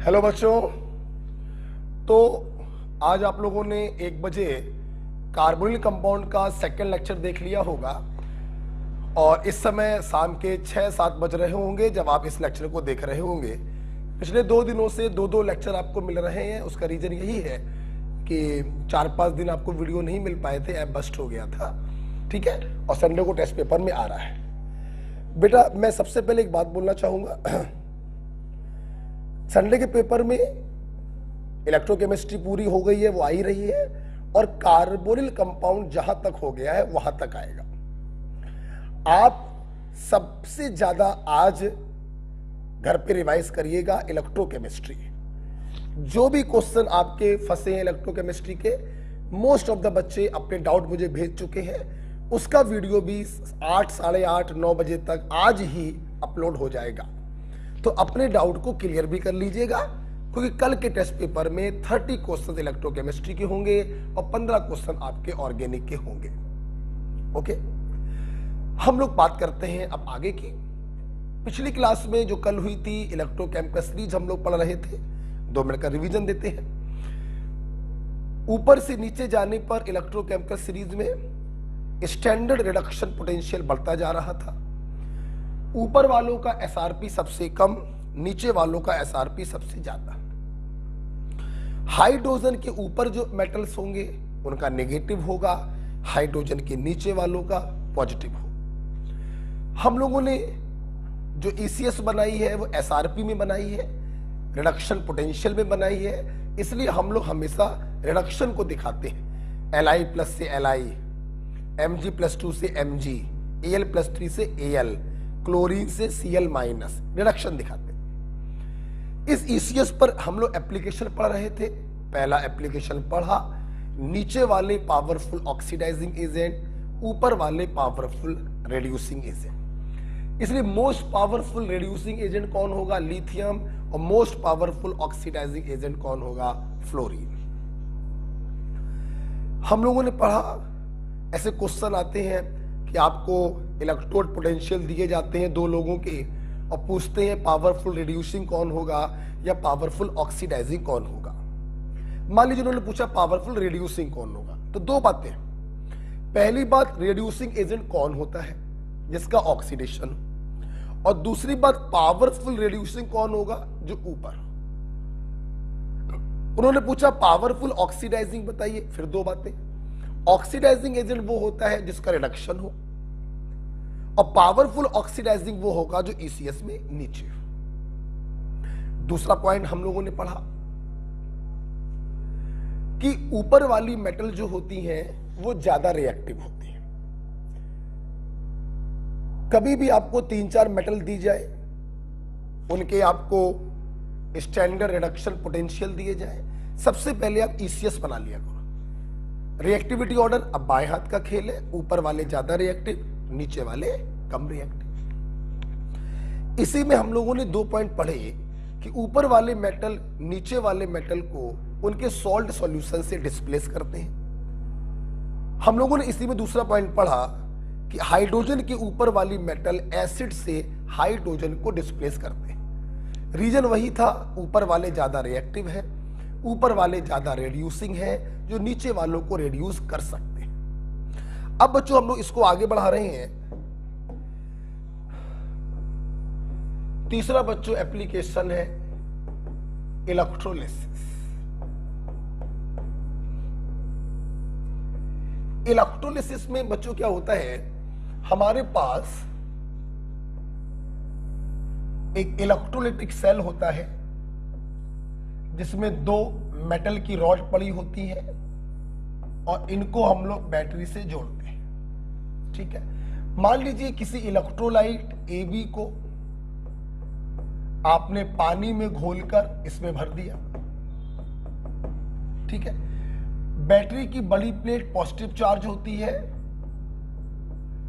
Hello बच्चों। तो आज आप लोगों ने 1 बजे कार्बोनिल कंपाउंड का सेकंड लेक्चर देख लिया होगा और इस समय शाम के 6-7 बज रहे होंगे जब आप इस लेक्चर को देख रहे होंगे। पिछले 2 दिनों से 2 लेक्चर आपको मिल रहे हैं। उसका रीजन यही है कि 4-5 दिन आपको वीडियो नहीं मिल पाए थे, ऐप बस्ट हो गया था, ठीक है। और संडे को टेस्ट पेपर में आ रहा है। बेटा मैं सबसे पहले एक बात बोलना चाहूंगा। संडे के पेपर में इलेक्ट्रोकेमिस्ट्री पूरी हो गई है, वो आ ही रही है, और कार्बोनिल कंपाउंड जहां तक हो गया है वहां तक आएगा। आप सबसे ज्यादा आज घर पे रिवाइज करिएगा इलेक्ट्रोकेमिस्ट्री। जो भी क्वेश्चन आपके फंसे हैं इलेक्ट्रोकेमिस्ट्री के, मोस्ट ऑफ द बच्चे अपने डाउट मुझे भेज चुके हैं। उसका वीडियो भी 8, साढ़े 8, 9 बजे तक आज ही अपलोड हो जाएगा। तो अपने डाउट को क्लियर भी कर लीजिएगा, क्योंकि कल के टेस्ट पेपर में 30 क्वेश्चन इलेक्ट्रोकेमिस्ट्री के होंगे और 15 क्वेश्चन आपके ऑर्गेनिक के होंगे। ओके, हम लोग बात करते हैं अब आगे की। पिछली क्लास में जो कल हुई थी इलेक्ट्रोकेम का सीरीज हम लोग पढ़ रहे थे। 2 मिनट का रिवीजन देते हैं। ऊपर से नीचे जाने पर इलेक्ट्रोकेम का सीरीज में स्टैंडर्ड रिडक्शन पोटेंशियल बढ़ता जा रहा था। ऊपर वालों का एसआरपी सबसे कम, नीचे वालों का एसआरपी सबसे ज्यादा। हाइड्रोजन के ऊपर जो मेटल्स होंगे उनका नेगेटिव होगा, हाइड्रोजन के नीचे वालों का पॉजिटिव हो। हम लोगों ने जो ईसीएस बनाई है वो एसआरपी में बनाई है, रिडक्शन पोटेंशियल में बनाई है। इसलिए हम लोग हमेशा रिडक्शन को दिखाते हैं। Li+ से Li, Mg+2 से Mg, Al+3 से Al, क्लोरीन से Cl-, रिडक्शन दिखाते हैं। इस ईसीएस पर हम लोग एप्लीकेशन पढ़ रहे थे। पहला एप्लीकेशन पढ़ा, नीचे वाले पावरफुल ऑक्सीडाइजिंग एजेंट, ऊपर वाले पावरफुल रिड्यूसिंग एजेंट। इसलिए मोस्ट पावरफुल रिड्यूसिंग एजेंट कौन होगा? लिथियम। और मोस्ट पावरफुल ऑक्सीडाइजिंग एजेंट कौन होगा? फ्लोरीन। हम लोगों ने पढ़ा, ऐसे क्वेश्चन आते हैं कि आपको इलेक्ट्रोड पोटेंशियल दिए जाते हैं 2 लोगों के और पूछते हैं पावरफुल रिड्यूसिंग कौन होगा या पावरफुल ऑक्सीडाइजिंग कौन होगा। मान लीजिए उन्होंने पूछा पावरफुल रिड्यूसिंग कौन होगा, तो 2 बातें। पहली बात, रिड्यूसिंग एजेंट कौन होता है जिसका ऑक्सीडेशन हो, और दूसरी बात पावरफुल रिड्यूसिंग कौन होगा जो ऊपर। उन्होंने पूछा पावरफुल ऑक्सीडाइजिंग बताइए, फिर 2 बातें। ऑक्सीडाइजिंग एजेंट वो होता है जिसका रिडक्शन हो, और पावरफुल ऑक्सीडाइजिंग वो होगा जो ईसीएस में नीचे हो। दूसरा पॉइंट हम लोगों ने पढ़ा कि ऊपर वाली मेटल जो होती हैं वो ज्यादा रिएक्टिव होती हैं। कभी भी आपको 3-4 मेटल दी जाए, उनके आपको स्टैंडर्ड रिडक्शन पोटेंशियल दिए जाए, सबसे पहले आप ईसीएस बना लिया करो। रिएक्टिविटी ऑर्डर अब बाएं हाथ का खेल है, ऊपर वाले ज्यादा रिएक्टिव, नीचे वाले कम रिएक्टिव। इसी में हम लोगों ने 2 पॉइंट पढ़े कि ऊपर वाले मेटल नीचे वाले मेटल को उनके सॉल्ट सॉल्यूशन से डिस्प्लेस करते हैं। हम लोगों ने इसी में दूसरा पॉइंट पढ़ा कि हाइड्रोजन के ऊपर वाली मेटल एसिड से हाइड्रोजन को डिस्प्लेस करते हैं। रीजन वही था, ऊपर वाले ज्यादा रिएक्टिव है, ऊपर वाले ज्यादा रिड्यूसिंग है, जो नीचे वालों को रिड्यूस कर सकते हैं। अब बच्चों हम लोग इसको आगे बढ़ा रहे हैं। तीसरा बच्चों एप्लीकेशन है इलेक्ट्रोलिसिस। इलेक्ट्रोलिसिस में बच्चों क्या होता है, हमारे पास एक इलेक्ट्रोलिटिक सेल होता है जिसमें 2 मेटल की रॉड पड़ी होती है और इनको हम लोग बैटरी से जोड़ते हैं, ठीक है। मान लीजिए किसी इलेक्ट्रोलाइट AB को आपने पानी में घोलकर इसमें भर दिया, ठीक है। बैटरी की बड़ी प्लेट पॉजिटिव चार्ज होती है,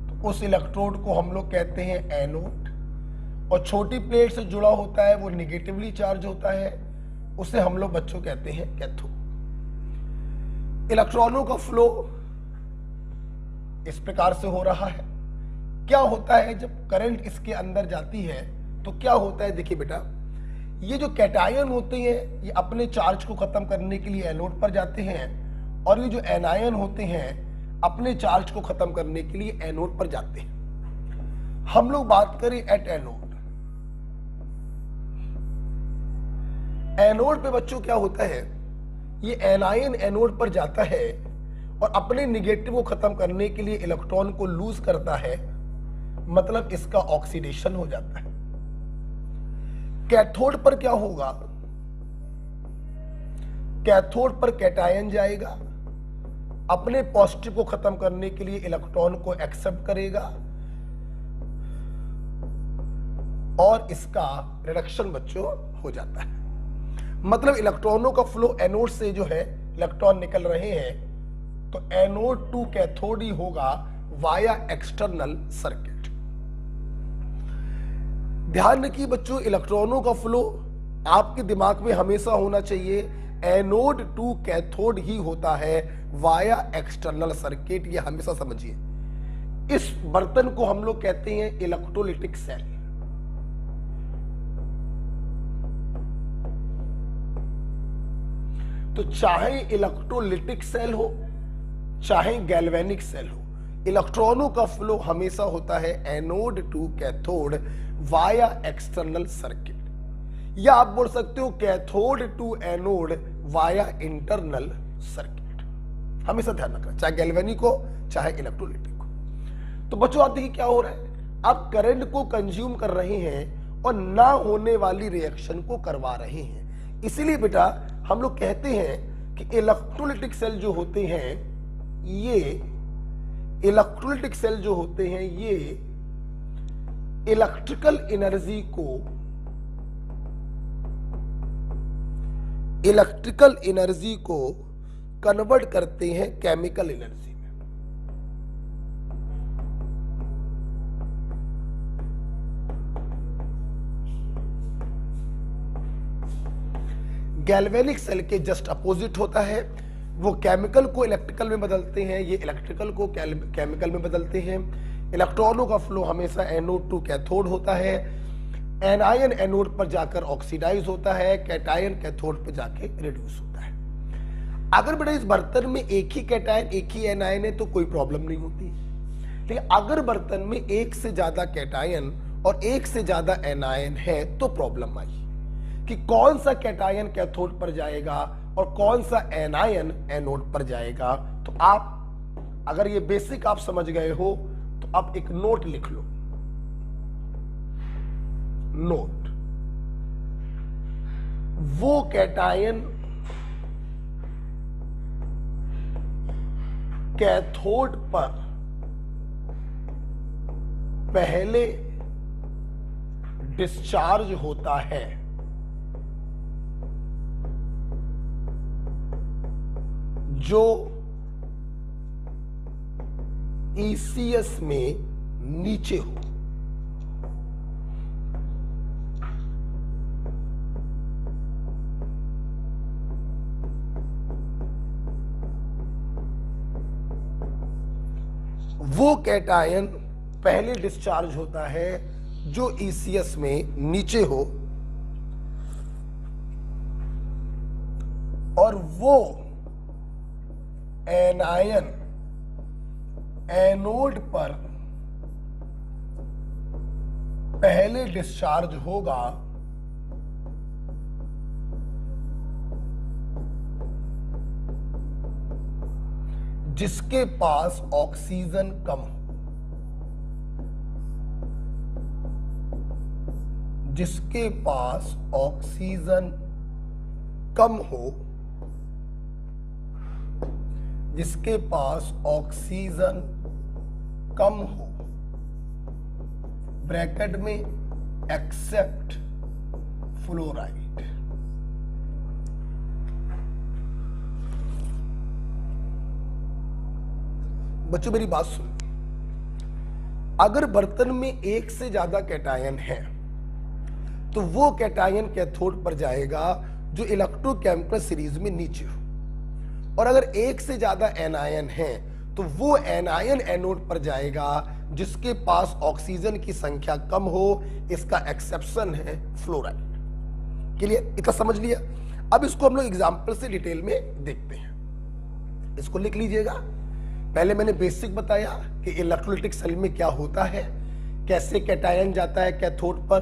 तो उस इलेक्ट्रोड को हम लोग कहते हैं एनोड, और छोटी प्लेट से जुड़ा होता है वो निगेटिवली चार्ज होता है, उसे हम लोग बच्चों कहते हैं कैथोड। इलेक्ट्रॉनों का फ्लो इस प्रकार से हो रहा है। क्या होता है जब करंट इसके अंदर जाती है तो क्या होता है, देखिए बेटा, ये जो कैटायन होते हैं ये अपने चार्ज को खत्म करने के लिए एनोड पर जाते हैं, और ये जो एनायन होते हैं अपने चार्ज को खत्म करने के लिए एनोड पर जाते हैं। हम लोग बात करें एट एनोड। एनोड पे बच्चों क्या होता है, ये एनायन एनोड पर जाता है और अपने निगेटिव को खत्म करने के लिए इलेक्ट्रॉन को लूज करता है, मतलब इसका ऑक्सीडेशन हो जाता है। कैथोड पर क्या होगा, कैथोड पर कैटायन जाएगा, अपने पॉजिटिव को खत्म करने के लिए इलेक्ट्रॉन को एक्सेप्ट करेगा और इसका रिडक्शन बच्चों हो जाता है। मतलब इलेक्ट्रॉनों का फ्लो एनोड से जो है इलेक्ट्रॉन निकल रहे हैं, तो एनोड टू कैथोड ही होगा वाया एक्सटर्नल सर्किट। ध्यान रखिए बच्चों, इलेक्ट्रॉनों का फ्लो आपके दिमाग में हमेशा होना चाहिए एनोड टू कैथोड ही होता है वाया एक्सटर्नल सर्किट। ये हमेशा समझिए। इस बर्तन को हम लोग कहते हैं इलेक्ट्रोलिटिक सेल। तो चाहे इलेक्ट्रोलिटिक सेल हो चाहे गैल्वेनिक सेल हो, इलेक्ट्रॉनों का फ्लो हमेशा होता है anode to cathode via external circuit, या आप बोल सकते हो cathode to anode via internal circuit. हमेशा ध्यान रखना, चाहे गैल्वेनिक हो चाहे इलेक्ट्रोलिटिक हो। तो बच्चों आप देखिए क्या हो रहा है, आप करंट को कंज्यूम कर रहे हैं और ना होने वाली रिएक्शन को करवा रहे हैं। इसीलिए बेटा हम लोग कहते हैं कि इलेक्ट्रोलिटिक सेल जो होते हैं ये इलेक्ट्रोलिटिक सेल जो होते हैं ये इलेक्ट्रिकल एनर्जी को कन्वर्ट करते हैं केमिकल एनर्जी में। गैल्वेनिक सेल के जस्ट अपोजिट होता है, वो केमिकल को इलेक्ट्रिकल में बदलते हैं, ये इलेक्ट्रिकल को केमिकल में बदलते हैं। इलेक्ट्रॉनों का फ्लो हमेशा एनोड टू कैथोड होता है, एनायन एनोड पर जाकर ऑक्सीडाइज होता है, कैटायन कैथोड पर जाके रिड्यूस होता है। अगर बेटा इस बर्तन में एक ही कैटायन एक ही एनायन है तो कोई प्रॉब्लम नहीं होती, लेकिन अगर बर्तन में एक से ज्यादा कैटायन और एक से ज्यादा एनायन है तो प्रॉब्लम आई कि कौन सा कैटायन कैथोड पर जाएगा और कौन सा एनायन एनोड पर जाएगा। तो आप अगर ये बेसिक आप समझ गए हो तो आप एक नोट लिख लो। नोट, वो कैटायन कैथोड पर पहले डिस्चार्ज होता है जो ईसीएस में नीचे हो। वो कैटायन पहले डिस्चार्ज होता है जो ईसीएस में नीचे हो, और वो एनायन एनोड पर पहले डिस्चार्ज होगा जिसके पास ऑक्सीजन कम हो, जिसके पास ऑक्सीजन कम हो, जिसके पास ऑक्सीजन कम हो, ब्रैकेट में एक्सेप्ट फ्लोराइड। बच्चों मेरी बात सुन, अगर बर्तन में एक से ज्यादा कैटायन है तो वो कैटायन कैथोड पर जाएगा जो इलेक्ट्रोकेमिकल सीरीज में नीचे हो, और अगर एक से ज्यादा एनायन है तो वो एनायन एनोड पर जाएगा जिसके पास ऑक्सीजन की संख्या कम हो। इसका एक्सेप्शन है फ्लोराइड। क्लियर, इतना समझ लिया। अब इसको हम लोग एग्जाम्पल से डिटेल में देखते हैं। इसको लिख लीजिएगा। पहले मैंने बेसिक बताया कि इलेक्ट्रोलाइटिक सेल में क्या होता है, कैसे कैटायन जाता है कैथोड पर,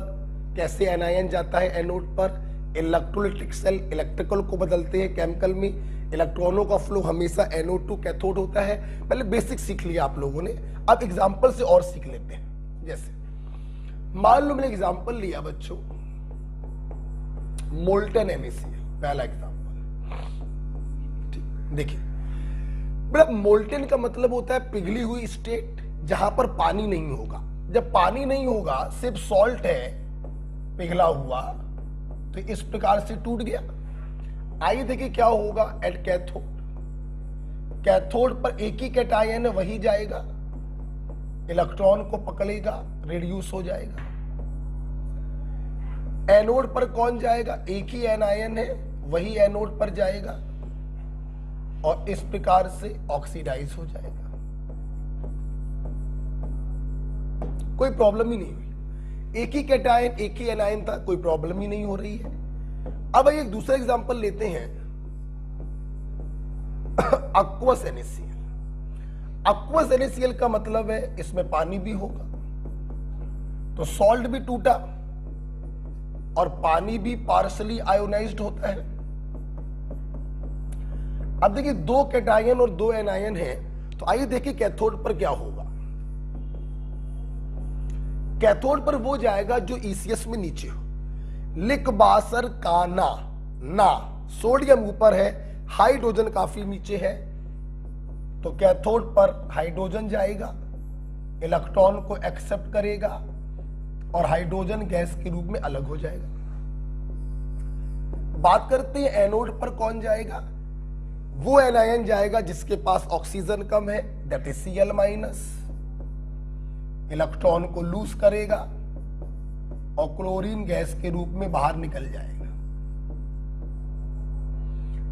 कैसे एनायन जाता है एनोड पर। इलेक्ट्रोलाइटिक सेल इलेक्ट्रिकल को बदलते हैं केमिकल में, इलेक्ट्रॉनों का फ्लो हमेशा एनोड टू कैथोड होता है। पहले बेसिक सीख लिया आप लोगों ने, अब एग्जाम्पल से और सीख लेते हैं। जैसे मान लो मैंने एग्जाम्पल लिया बच्चों मोल्टन NaCl, पहला एग्जाम्पल। देखिए बेटा, मोल्टन का मतलब होता है पिघली हुई स्टेट, जहां पर पानी नहीं होगा। जब पानी नहीं होगा, सिर्फ सॉल्ट है पिघला हुआ, तो इस प्रकार से टूट गया। आइए देखिए क्या होगा एट कैथोड। कैथोड पर एक ही कैटायन है, वही जाएगा, इलेक्ट्रॉन को पकड़ेगा, रिड्यूस हो जाएगा। एनोड पर कौन जाएगा, एक ही एनायन है, वही एनोड पर जाएगा और इस प्रकार से ऑक्सीडाइज हो जाएगा। कोई प्रॉब्लम ही नहीं हुई, एक ही कैटायन एक ही एनायन था, कोई प्रॉब्लम ही नहीं हो रही है। अब एक दूसरा एग्जांपल लेते हैं, aqueous NaCl। aqueous NaCl का मतलब है इसमें पानी भी होगा, तो सॉल्ट भी टूटा और पानी भी पार्शली आयोनाइज्ड होता है। अब देखिए दो कैटायन और दो एनायन है, तो आइए देखिए कैथोड पर क्या होगा। कैथोड पर वो जाएगा जो ECS में नीचे हो, लिकबासर का ना सोडियम ऊपर है, हाइड्रोजन काफी नीचे है, तो कैथोड पर हाइड्रोजन जाएगा, इलेक्ट्रॉन को एक्सेप्ट करेगा और हाइड्रोजन गैस के रूप में अलग हो जाएगा। बात करते हैं एनोड पर कौन जाएगा। वो एनायन जाएगा जिसके पास ऑक्सीजन कम है, दैट इज Cl-, इलेक्ट्रॉन को लूज करेगा और क्लोरीन गैस के रूप में बाहर निकल जाएगा।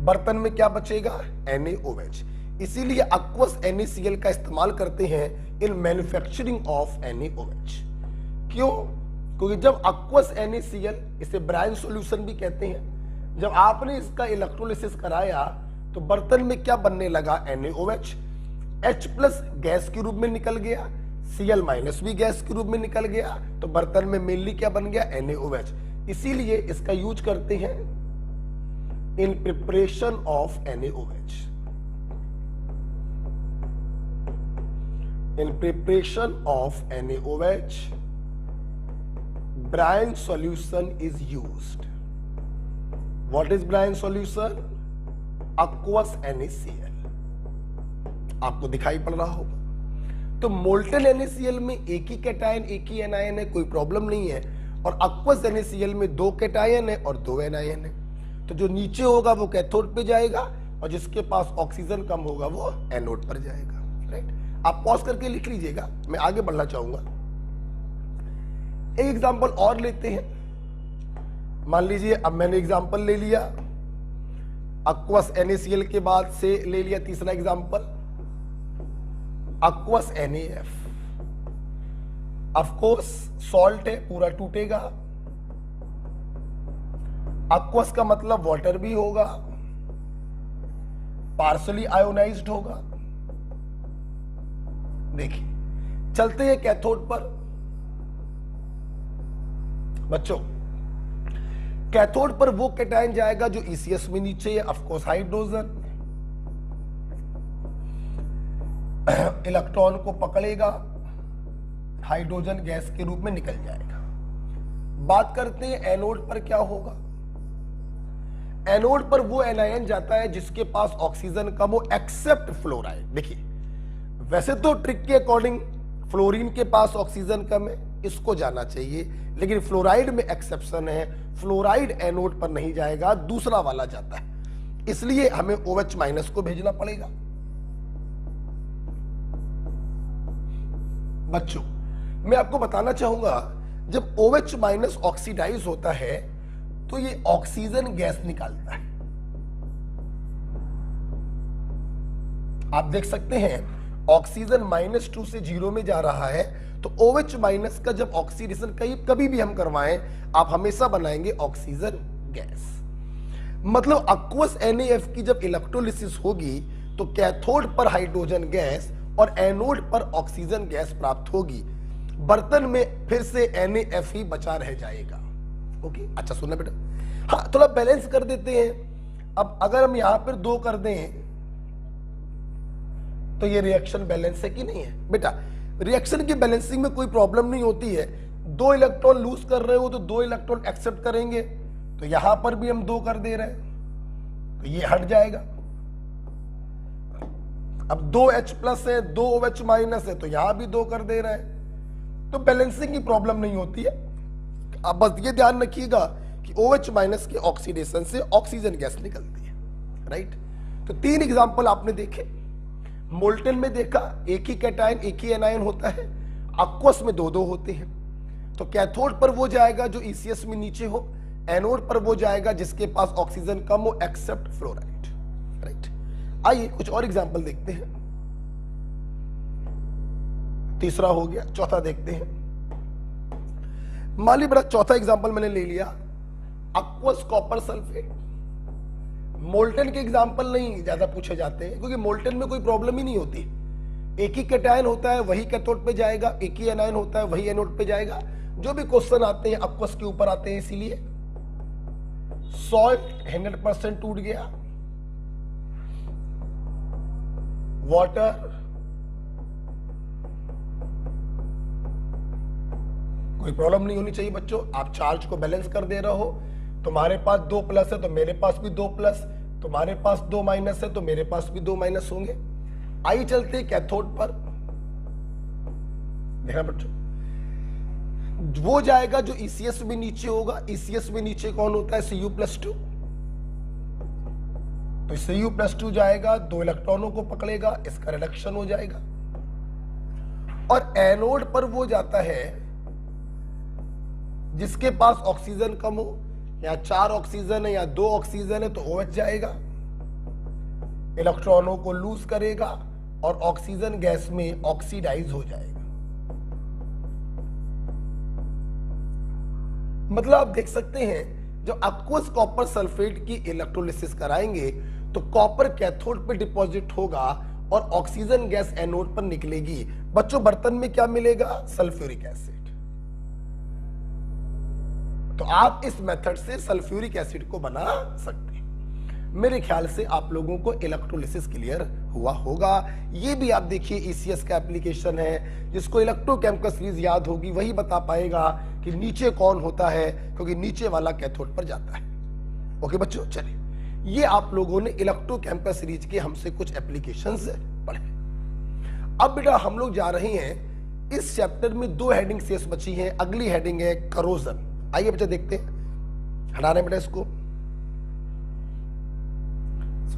बर्तन में क्या बचेगा, NaOH। इसीलिए aqueous NaCl का इस्तेमाल करते हैं इन मैन्युफैक्चरिंग ऑफ NaOH। क्यों? क्योंकि जब aqueous NaCl, इसे ब्राइन सॉल्यूशन भी कहते हैं, जब आपने इसका इलेक्ट्रोलिसिस कराया तो बर्तन में क्या बनने लगा, NaOH। H+ गैस के रूप में निकल गया, Cl- भी गैस के रूप में निकल गया, तो बर्तन में मेनली क्या बन गया, NaOH। इसीलिए इसका यूज करते हैं in preparation of NaOH। In preparation of NaOH brine solution is used. What is brine solution? Aqueous NaCl। आपको दिखाई पड़ रहा होगा। तो मोल्टन NaCl में एक ही कैटायन एक ही एनायन है, कोई प्रॉब्लम नहीं है, और aqueous NaCl में दो कैटायन है और दो एनायन है। तो जो नीचे होगा वो कैथोड पे जाएगा और जिसके पास ऑक्सीजन कम होगा वो एनोड पर जाएगा। राइट, आप पॉज करके लिख लीजिएगा, मैं आगे बढ़ना चाहूंगा। एक एग्जांपल और लेते हैं। मान लीजिए अब मैंने एग्जांपल ले लिया aqueous NaCl के बाद से ले लिया तीसरा example aqueous NaF। Of course salt है, पूरा टूटेगा। aqueous का मतलब वाटर भी होगा, पार्शली आयोनाइज्ड होगा। देखिए चलते हैं कैथोड पर। बच्चों कैथोड पर वो कैटायन जाएगा जो ECS में नीचे है, ऑफ कोर्स हाइड्रोजन, इलेक्ट्रॉन को पकड़ेगा, हाइड्रोजन गैस के रूप में निकल जाएगा। बात करते हैं एनोड पर क्या होगा। एनोड पर वो एनायन जाता है जिसके पास ऑक्सीजन कम हो एक्सेप्ट फ्लोराइड। देखिए वैसे तो ट्रिक के अकॉर्डिंग फ्लोरीन के पास ऑक्सीजन कम है, इसको जाना चाहिए, लेकिन फ्लोराइड में एक्सेप्शन है, फ्लोराइड एनोड पर नहीं जाएगा, दूसरा वाला जाता है, इसलिए हमें OH- को भेजना पड़ेगा। बच्चों मैं आपको बताना चाहूंगा, जब OH- ऑक्सीडाइज होता है तो ये ऑक्सीजन गैस निकालता है। आप देख सकते हैं ऑक्सीजन -2 से 0 में जा रहा है, तो OH- का जब ऑक्सीडेशन कभी भी हम करवाएं, आप हमेशा बनाएंगे ऑक्सीजन गैस। मतलब aqueous NaF की जब इलेक्ट्रोलिसिस होगी तो कैथोड पर हाइड्रोजन गैस और एनोड पर ऑक्सीजन गैस प्राप्त होगी। बर्तन में फिर से NaF ही बचा रह जाएगा। ओके, अच्छा सुनना बेटा, हाँ थोड़ा बैलेंस कर देते हैं। अब अगर हम यहां पर 2 कर दें तो ये रिएक्शन बैलेंस है कि नहीं है बेटा? रिएक्शन की बैलेंसिंग में कोई प्रॉब्लम नहीं होती है। 2 इलेक्ट्रॉन लूज कर रहे हो तो 2 इलेक्ट्रॉन एक्सेप्ट करेंगे, तो यहां पर भी हम 2 कर दे रहे हैं तो ये हट जाएगा। अब 2H प्लस है, 2OH माइनस है, तो यहां भी 2 कर दे रहे हैं, तो बैलेंसिंग की प्रॉब्लम नहीं होती है। अब बस ये ध्यान रखिएगा कि OH माइनस के ऑक्सीडेशन से ऑक्सीजन गैस निकलती है, राइट। तो 3 एग्जांपल आपने देखे। मोल्टेन में देखा एक ही कैटायन एक ही एनायन होता है, aqueous में 2-2 होते हैं। तो कैथोड पर वो जाएगा जो ECS में नीचे हो, एनोड पर वो जाएगा जिसके पास ऑक्सीजन कम हो एक्सेप्ट फ्लोराइड, राइट। आइए कुछ और एग्जांपल देखते हैं। तीसरा हो गया, चौथा देखते हैं। मान ली बड़ा चौथा एग्जांपल मैंने ले लिया, aqueous कॉपर सल्फेट। मोल्टेन के एग्जांपल नहीं ज्यादा पूछे जाते हैं क्योंकि मोल्टेन में कोई प्रॉब्लम ही नहीं होती। एक ही कैटायन होता है वही कैथोड पे जाएगा, एक ही एनायन होता है वही एनोड पे जाएगा। जो भी क्वेश्चन आते हैं aqueous के ऊपर आते हैं, इसीलिए सॉल्ट 100% टूट गया, वाटर कोई प्रॉब्लम नहीं होनी चाहिए बच्चों। आप चार्ज को बैलेंस कर दे रहे हो, तुम्हारे पास 2 प्लस है तो मेरे पास भी 2 प्लस, तुम्हारे पास 2 माइनस है तो मेरे पास भी 2 माइनस होंगे। आइए चलते हैं कैथोड पर। देखना बच्चों, वो जाएगा जो ECS में नीचे होगा। ECS में नीचे कौन होता है? Cu+2। तो Cu+2 जाएगा, 2 इलेक्ट्रॉनों को पकड़ेगा, इसका रिडक्शन हो जाएगा। और एनोड पर वो जाता है जिसके पास ऑक्सीजन कम हो, या 4 ऑक्सीजन है या 2 ऑक्सीजन है तो OH जाएगा, इलेक्ट्रॉनों को लूज करेगा और ऑक्सीजन गैस में ऑक्सीडाइज हो जाएगा। मतलब आप देख सकते हैं जब aqueous कॉपर सल्फेट की इलेक्ट्रोलिसिस कराएंगे तो कॉपर कैथोड पे डिपॉजिट होगा और ऑक्सीजन गैस एनोड पर निकलेगी। बच्चों बर्तन में क्या मिलेगा? Sulphuric acid. तो आप इस मेथड से सल्फ्यूरिक एसिड को बना सकते हैं। मेरे ख्याल से आप लोगों को इलेक्ट्रोलिसिस क्लियर हुआ होगा। ये भी आप देखिए ECS का एप्लीकेशन है, जिसको इलेक्ट्रोकेमिकल सीरीज याद होगी वही बता पाएगा कि नीचे कौन होता है, क्योंकि नीचे वाला कैथोड पर जाता है। ओके बच्चों, चलिए ये आप लोगों ने इलेक्ट्रोकेमिकल सीरीज के हमसे कुछ एप्लीकेशंस पढ़े। अब बेटा हम लोग जा रहे हैं, इस चैप्टर में 2 हेडिंग शेष बची हैं। अगली हेडिंग है करोजन। आइए बच्चे देखते हैं, हटा रहे बेटा इसको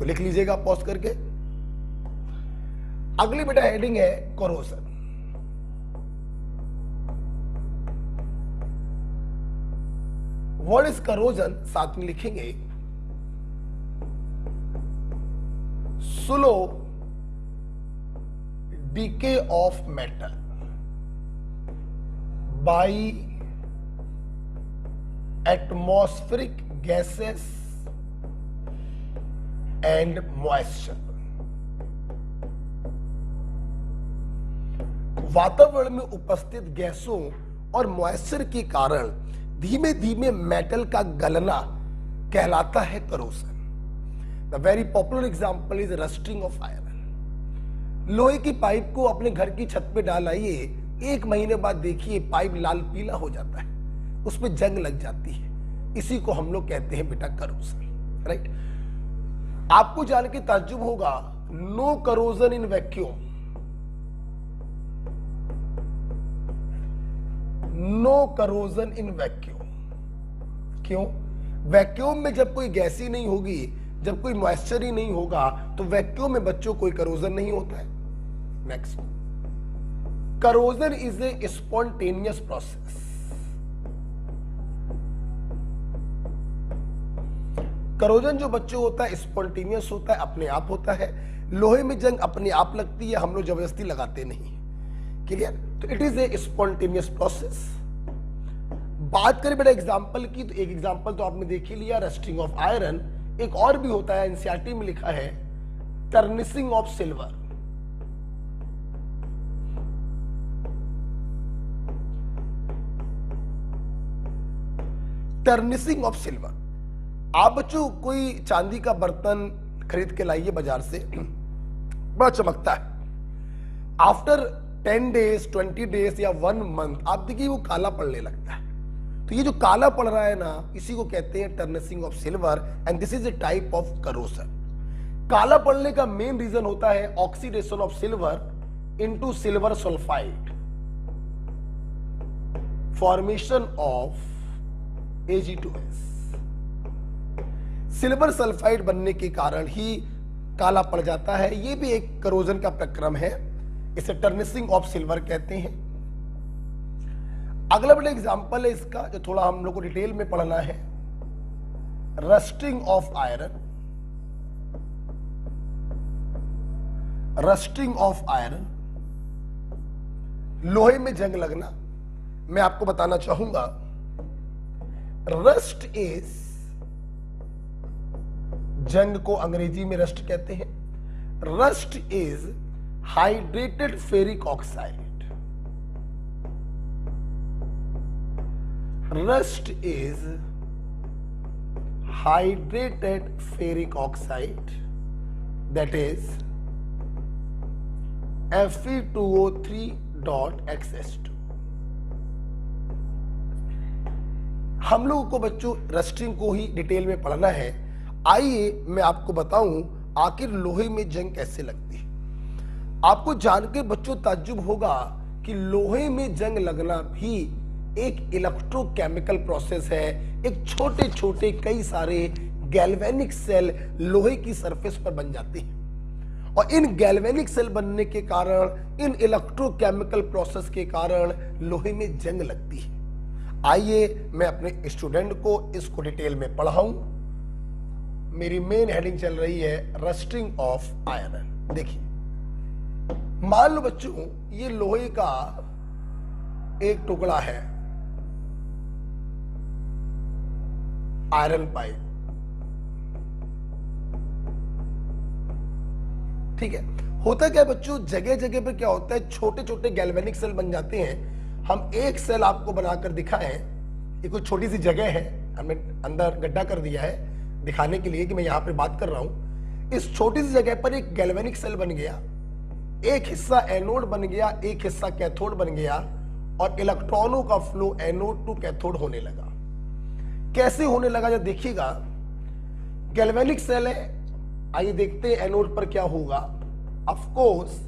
लिख लीजिएगा पॉज करके। अगली बेटा हेडिंग है करोजन। What is corrosion? साथ में लिखेंगे slow DK of metal by atmospheric gases and moisture. वातावरण में उपस्थित गैसों और मॉइस्चर के कारण धीमे धीमे मेटल का गलना कहलाता है corrosion. The very popular example is rusting of iron. लोहे की पाइप को अपने घर की छत पे डाल आइए, 1 महीने बाद देखिए पाइप लाल पीला हो जाता है, उसमें जंग लग जाती है। इसी को हम लोग कहते हैं बेटा करोजन, राइट। आपको जान के ताज्जुब होगा, no corrosion in vacuum. No corrosion in vacuum. क्यों? वैक्यूम में जब कोई गैस ही नहीं होगी, जब कोई मॉइस्चर ही नहीं होगा, तो वैक्यूम में बच्चों कोई करोजन नहीं होता है। Next, corrosion is a spontaneous process. Corrosion जो बच्चों होता है स्पॉन्टेनियस होता है, अपने आप होता है। लोहे में जंग अपने आप लगती है, हम लोग जबरदस्ती लगाते नहीं। क्लियर? तो it is a spontaneous process बात करें बेटा एग्जाम्पल की, तो एक एग्जाम्पल तो आपने देख ही लिया, रस्टिंग ऑफ आयरन। एक और भी होता है, एनसीईआरटी में लिखा है tarnishing of silver. Tarnishing of silver. आप बच्चों कोई चांदी का बर्तन खरीद के लाइए बाजार से, बड़ा चमकता है, आफ्टर 10 डेज 20 डेज या 1 मंथ आप देखिए वो काला पड़ने लगता है। तो ये जो काला पड़ रहा है ना, इसी को कहते हैं tarnishing of silver, and this is a type of corrosion. काला पड़ने का मेन रीजन होता है oxidation of silver into silver sulphide, formation of Ag2S। Silver sulphide बनने के कारण ही काला पड़ जाता है। ये भी एक करोजन का प्रक्रम है, इसे टर्निशिंग ऑफ सिल्वर कहते हैं। अगला बड़ा एग्जांपल है इसका, जो थोड़ा हम लोग को डिटेल में पढ़ना है, rusting of iron. Rusting of iron, लोहे में जंग लगना। मैं आपको बताना चाहूंगा, रस्ट इज, जंग को अंग्रेजी में रस्ट कहते हैं। Rust is hydrated ferric oxide. Rust is hydrated ferric oxide, that is Fe2O3.XS2। हम लोगों को बच्चों रस्टिंग को ही डिटेल में पढ़ना है। आइए मैं आपको बताऊं आखिर लोहे में जंग कैसे लगती है। आपको जानकर बच्चों ताज्जुब होगा कि लोहे में जंग लगना भी एक इलेक्ट्रोकेमिकल प्रोसेस है। एक छोटे छोटे कई सारे गैल्वेनिक सेल लोहे की सरफेस पर बन जाते हैं, और इन गैल्वेनिक सेल बनने के कारण, इन इलेक्ट्रोकेमिकल प्रोसेस के कारण लोहे में जंग लगती है। आइए मैं अपने स्टूडेंट को इसको डिटेल में पढ़ाऊं। मेरी मेन हेडिंग चल रही है रस्टिंग ऑफ आयरन। देखिए, मान लो बच्चों ये लोहे का एक टुकड़ा है, आयरन पाइप, ठीक है। होता क्या बच्चों, जगह जगह पर क्या होता है, छोटे छोटे गैल्वेनिक सेल बन जाते हैं। हम एक सेल आपको बनाकर दिखाएं, ये कोई छोटी सी जगह है, हमने अंदर गड्ढा कर दिया है दिखाने के लिए कि मैं यहां पे बात कर रहा हूं। इस छोटी सी जगह पर एक गैल्वेनिक सेल बन गया, एक हिस्सा एनोड बन गया, एक हिस्सा कैथोड बन गया, और इलेक्ट्रॉनों का फ्लो एनोड टू कैथोड होने लगा। कैसे होने लगा जब देखिएगा, गैल्वेनिक सेल है, आइए देखते हैं एनोड पर क्या होगा। ऑफ कोर्स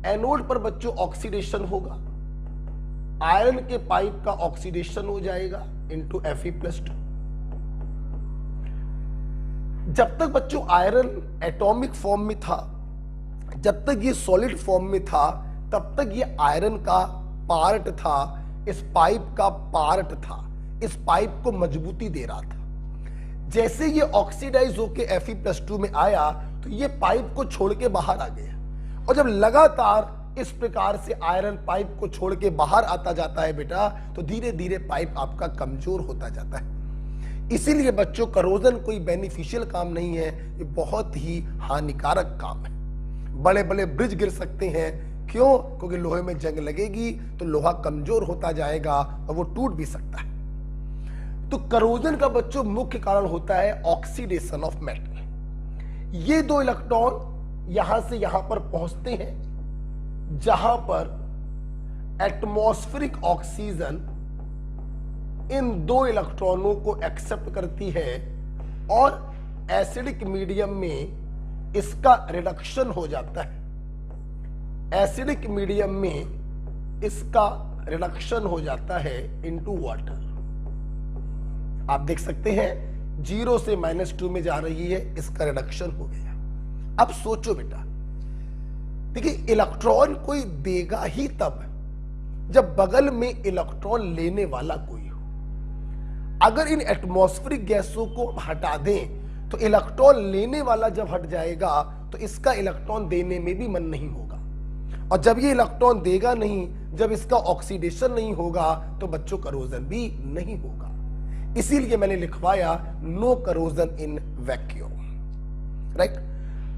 एनोड पर बच्चों ऑक्सीडेशन होगा, आयरन के पाइप का ऑक्सीडेशन हो जाएगा इनटू Fe+2। जब तक बच्चों आयरन एटॉमिक फॉर्म में था, जब तक ये सॉलिड फॉर्म में था, तब तक ये आयरन का पार्ट था, इस पाइप का पार्ट था, इस पाइप को मजबूती दे रहा था। जैसे ये ऑक्सीडाइज होके Fe+2 में आया, तो ये पाइप को छोड़ के बाहर आ गया, और जब लगातार इस प्रकार से आयरन पाइप को छोड़ के बाहर आता जाता है बेटा, तो धीरे धीरे पाइप आपका कमजोर होता जाता है। इसीलिए बच्चों करोजन कोई बेनिफिशियल काम नहीं है, ये बहुत ही हानिकारक काम है। बड़े बड़े ब्रिज गिर सकते हैं, क्यों? क्योंकि लोहे में जंग लगेगी तो लोहा कमजोर होता जाएगा और वो टूट भी सकता है। तो करोजन का बच्चों मुख्य कारण होता है ऑक्सीडेशन ऑफ मेटल। ये दो इलेक्ट्रॉन यहां से यहां पर पहुंचते हैं, जहां पर एटमॉस्फेरिक ऑक्सीजन इन दो इलेक्ट्रॉनों को एक्सेप्ट करती है, और एसिडिक मीडियम में इसका रिडक्शन हो जाता है। एसिडिक मीडियम में इसका रिडक्शन हो जाता है इनटू वाटर। आप देख सकते हैं 0 से -2 में जा रही है, इसका रिडक्शन हो गया। अब सोचो बेटा, देखिए इलेक्ट्रॉन कोई देगा ही तब जब बगल में इलेक्ट्रॉन लेने वाला कोई हो। अगर इन एटमॉस्फेरिक गैसों को हटा दें तो इलेक्ट्रॉन लेने वाला जब हट जाएगा तो इसका इलेक्ट्रॉन देने में भी मन नहीं होगा, और जब ये इलेक्ट्रॉन देगा नहीं, जब इसका ऑक्सीडेशन नहीं होगा, तो बच्चों करोजन भी नहीं होगा। इसीलिए मैंने लिखवाया no corrosion in vacuum, right.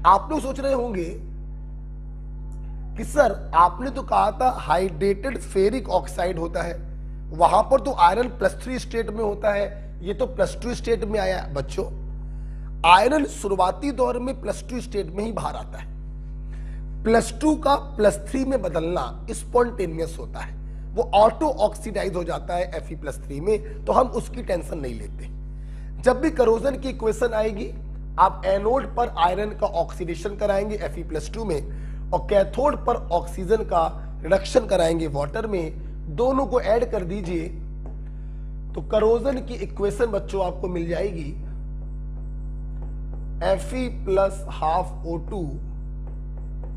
आप लोग सोच रहे होंगे कि सर आपने तो कहा था हाइड्रेटेड फेरिक ऑक्साइड होता है, वहां पर तो आयरन +3 स्टेट में होता है, ये तो +2 स्टेट में आया। बच्चों आयरन शुरुआती दौर में +2 स्टेट में ही बाहर आता है। +2 का +3 में बदलना स्पॉन्टेनियस होता है, वो ऑटो ऑक्सीडाइज हो जाता है Fe+3 में, तो हम उसकी टेंशन नहीं लेते। जब भी करोजन की इक्वेशन आएगी, आप एनोड पर आयरन का ऑक्सीडेशन कराएंगे Fe+2 में, और कैथोड पर ऑक्सीजन का रिडक्शन कराएंगे वाटर में, दोनों को ऐड कर दीजिए तो करोजन की इक्वेशन बच्चों आपको मिल जाएगी Fe+½ O2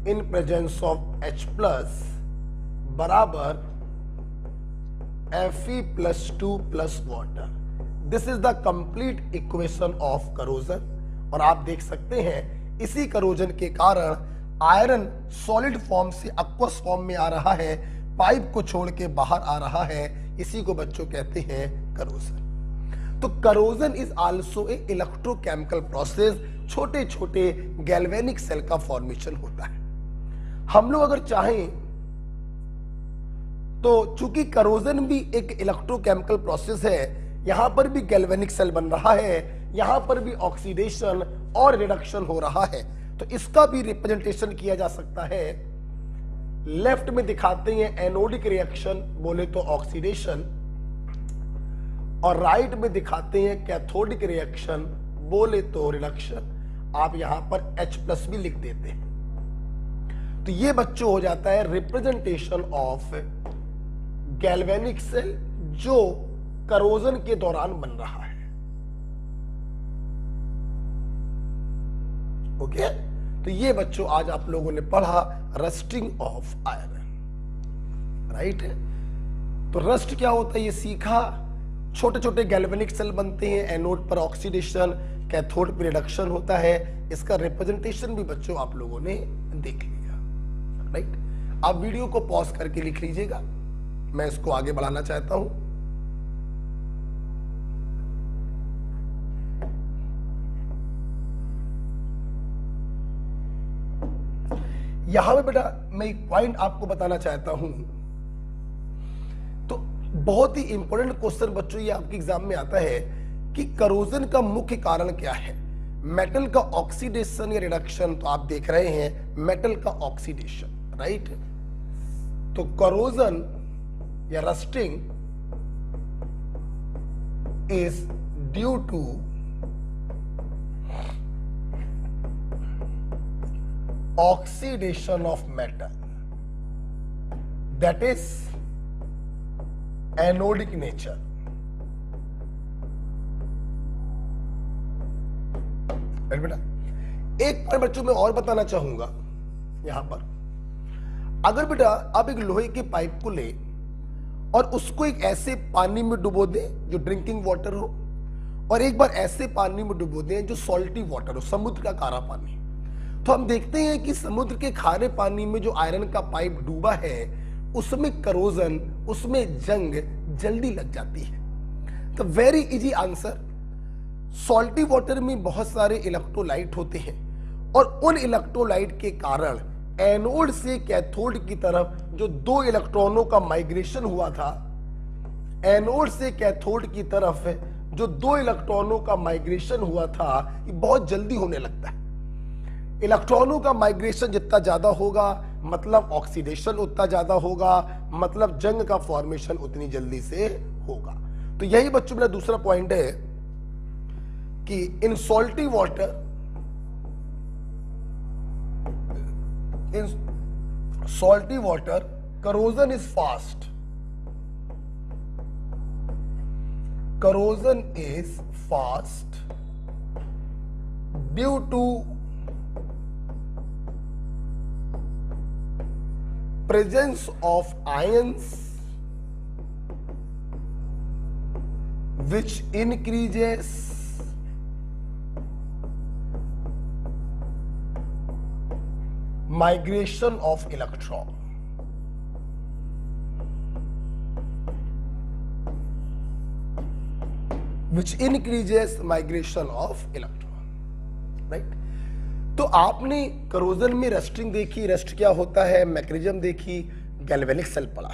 in presence of H+ बराबर Fe+2 plus water. This is the complete equation of corrosion. और आप देख सकते हैं इसी करोजन के कारण आयरन सॉलिड फॉर्म से एक्वस फॉर्म में आ रहा है, पाइप को छोड़ के बाहर आ रहा है, इसी को बच्चों कहते हैं करोजन। तो corrosion is also a electrochemical process, छोटे छोटे गैल्वेनिक सेल का फॉर्मेशन होता है। हम लोग अगर चाहें तो चूंकि करोजन भी एक इलेक्ट्रोकेमिकल प्रोसेस है, यहां पर भी गैल्वेनिक सेल बन रहा है, यहां पर भी ऑक्सीडेशन और रिडक्शन हो रहा है, तो इसका भी रिप्रेजेंटेशन किया जा सकता है। लेफ्ट में दिखाते हैं एनोडिक रिएक्शन, बोले तो ऑक्सीडेशन, और राइट में दिखाते हैं कैथोडिक रिएक्शन, बोले तो रिडक्शन। आप यहां पर H+ भी लिख देते हैं, तो ये बच्चों हो जाता है रिप्रेजेंटेशन ऑफ गैल्वेनिक सेल जो करोजन के दौरान बन रहा है। ओके, तो ये बच्चों आज आप लोगों ने पढ़ा रस्टिंग ऑफ आयरन, राइट। तो रस्ट क्या होता है ये सीखा, छोटे छोटे गैल्वेनिक सेल बनते हैं, एनोड पर ऑक्सीडेशन, कैथोड पर रिडक्शन होता है, इसका रिप्रेजेंटेशन भी बच्चों आप लोगों ने देख लिया, राइट। आप वीडियो को पॉज करके लिख लीजिएगा, मैं इसको आगे बढ़ाना चाहता हूं। यहां पे बेटा मैं एक पॉइंट आपको बताना चाहता हूं, तो बहुत ही इंपॉर्टेंट क्वेश्चन बच्चों ये आपके एग्जाम में आता है कि करोजन का मुख्य कारण क्या है। मेटल का ऑक्सीडेशन या रिडक्शन, तो आप देख रहे हैं मेटल का ऑक्सीडेशन, राइट। तो करोजन या rusting is due to oxidation of metal, that is anodic nature। बेटा एक पॉइंट बच्चों मैं और बताना चाहूंगा यहां पर, अगर बेटा आप एक लोहे के पाइप को ले और उसको एक ऐसे पानी में डुबो दें जो ड्रिंकिंग वाटर हो, और एक बार ऐसे पानी में डुबो दें जो सॉल्टी वाटर हो, समुद्र का खारा पानी, तो हम देखते हैं कि समुद्र के खारे पानी में जो आयरन का पाइप डूबा है उसमें करोजन, उसमें जंग जल्दी लग जाती है। तो very easy answer, salty water में बहुत सारे इलेक्ट्रोलाइट होते हैं, और उन इलेक्ट्रोलाइट के कारण एनोड से कैथोड की तरफ जो 2 इलेक्ट्रॉनों का माइग्रेशन हुआ था, एनोड से कैथोड की तरफ जो 2 इलेक्ट्रॉनों का माइग्रेशन हुआ था, ये बहुत जल्दी होने लगता है। इलेक्ट्रॉनों का माइग्रेशन जितना ज्यादा होगा मतलब ऑक्सीडेशन उतना ज्यादा होगा, मतलब जंग का फॉर्मेशन उतनी जल्दी से होगा। तो यही बच्चों मेरा दूसरा पॉइंट है कि in salty water, corrosion is fast, corrosion is fast due to presence of ions which increases migration of electron। which increases migration of electron, right? तो आपने करोजन में रस्टिंग देखी, रस्ट क्या होता है, मैकेनिज्म देखी, गैल्वेनिक सेल पढ़ा।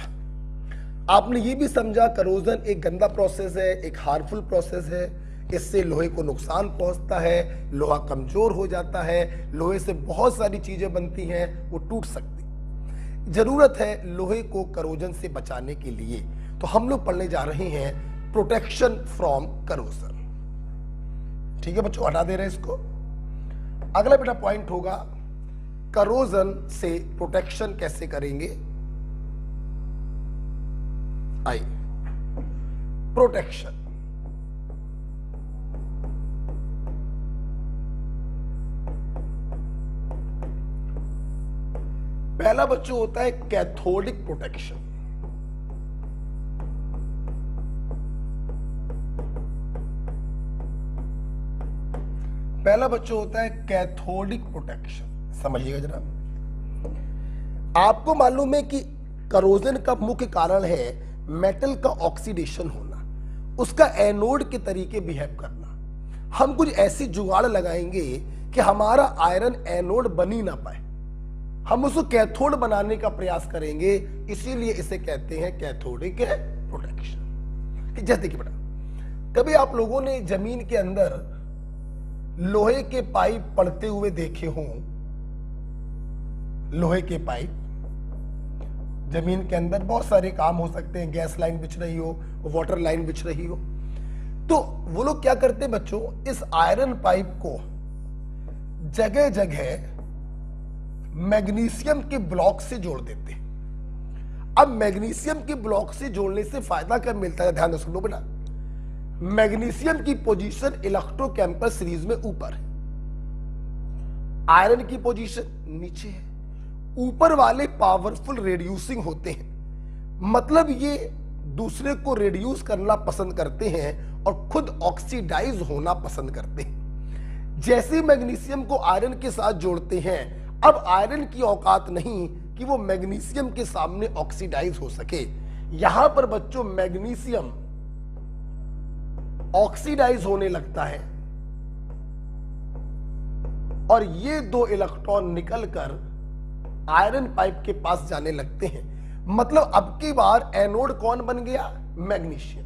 आपने ये भी समझा करोजन एक गंदा प्रोसेस है, एक हार्मफुल प्रोसेस है, इससे लोहे को नुकसान पहुंचता है, लोहा कमजोर हो जाता है, लोहे से बहुत सारी चीजें बनती हैं, वो टूट सकती। जरूरत है लोहे को करोजन से बचाने के लिए। तो हम लोग पढ़ने जा रहे हैं प्रोटेक्शन फ्रॉम करोजन। ठीक है बच्चों, हटा दे रहे हैं इसको। अगला बेटा पॉइंट होगा करोजन से प्रोटेक्शन कैसे करेंगे। आई प्रोटेक्शन, पहला बच्चों होता है कैथोडिक प्रोटेक्शन। पहला बच्चों होता है कैथोडिक प्रोटेक्शन। समझिएगा जनाब, आपको मालूम है कि करोजन का मुख्य कारण है मेटल का ऑक्सीडेशन होना, उसका एनोड के तरीके बिहेव करना। हम कुछ ऐसी जुगाड़ लगाएंगे कि हमारा आयरन एनोड बन ही ना पाए, हम उसको कैथोड बनाने का प्रयास करेंगे, इसीलिए इसे कहते हैं कैथोडिक प्रोटेक्शन। कि जैसे देखिए बेटा, कभी आप लोगों ने जमीन के अंदर लोहे के पाइप पड़ते हुए देखे हों, लोहे के पाइप जमीन के अंदर बहुत सारे काम हो सकते हैं, गैस लाइन बिछ रही हो, वाटर लाइन बिछ रही हो, तो वो लोग क्या करते हैं बच्चों, इस आयरन पाइप को जगह जगह मैग्नीशियम के ब्लॉक से जोड़ देते हैं। अब मैग्नीशियम के ब्लॉक से जोड़ने से फायदा क्या मिलता है, ध्यान सुनो बेटा। मैग्नीशियम की पोजीशन इलेक्ट्रोकेमिकल सीरीज में ऊपर है, आयरन की पोजीशन नीचे है। ऊपर वाले पावरफुल रेड्यूसिंग होते हैं, मतलब ये दूसरे को रिड्यूस करना पसंद करते हैं और खुद ऑक्सीडाइज होना पसंद करते हैं। जैसे मैग्नीशियम को आयरन के साथ जोड़ते हैं, अब आयरन की औकात नहीं कि वो मैग्नीशियम के सामने ऑक्सीडाइज हो सके। यहां पर बच्चों मैग्नीशियम ऑक्सीडाइज होने लगता है और ये दो इलेक्ट्रॉन निकलकर आयरन पाइप के पास जाने लगते हैं। मतलब अब की बार एनोड कौन बन गया, मैग्नीशियम।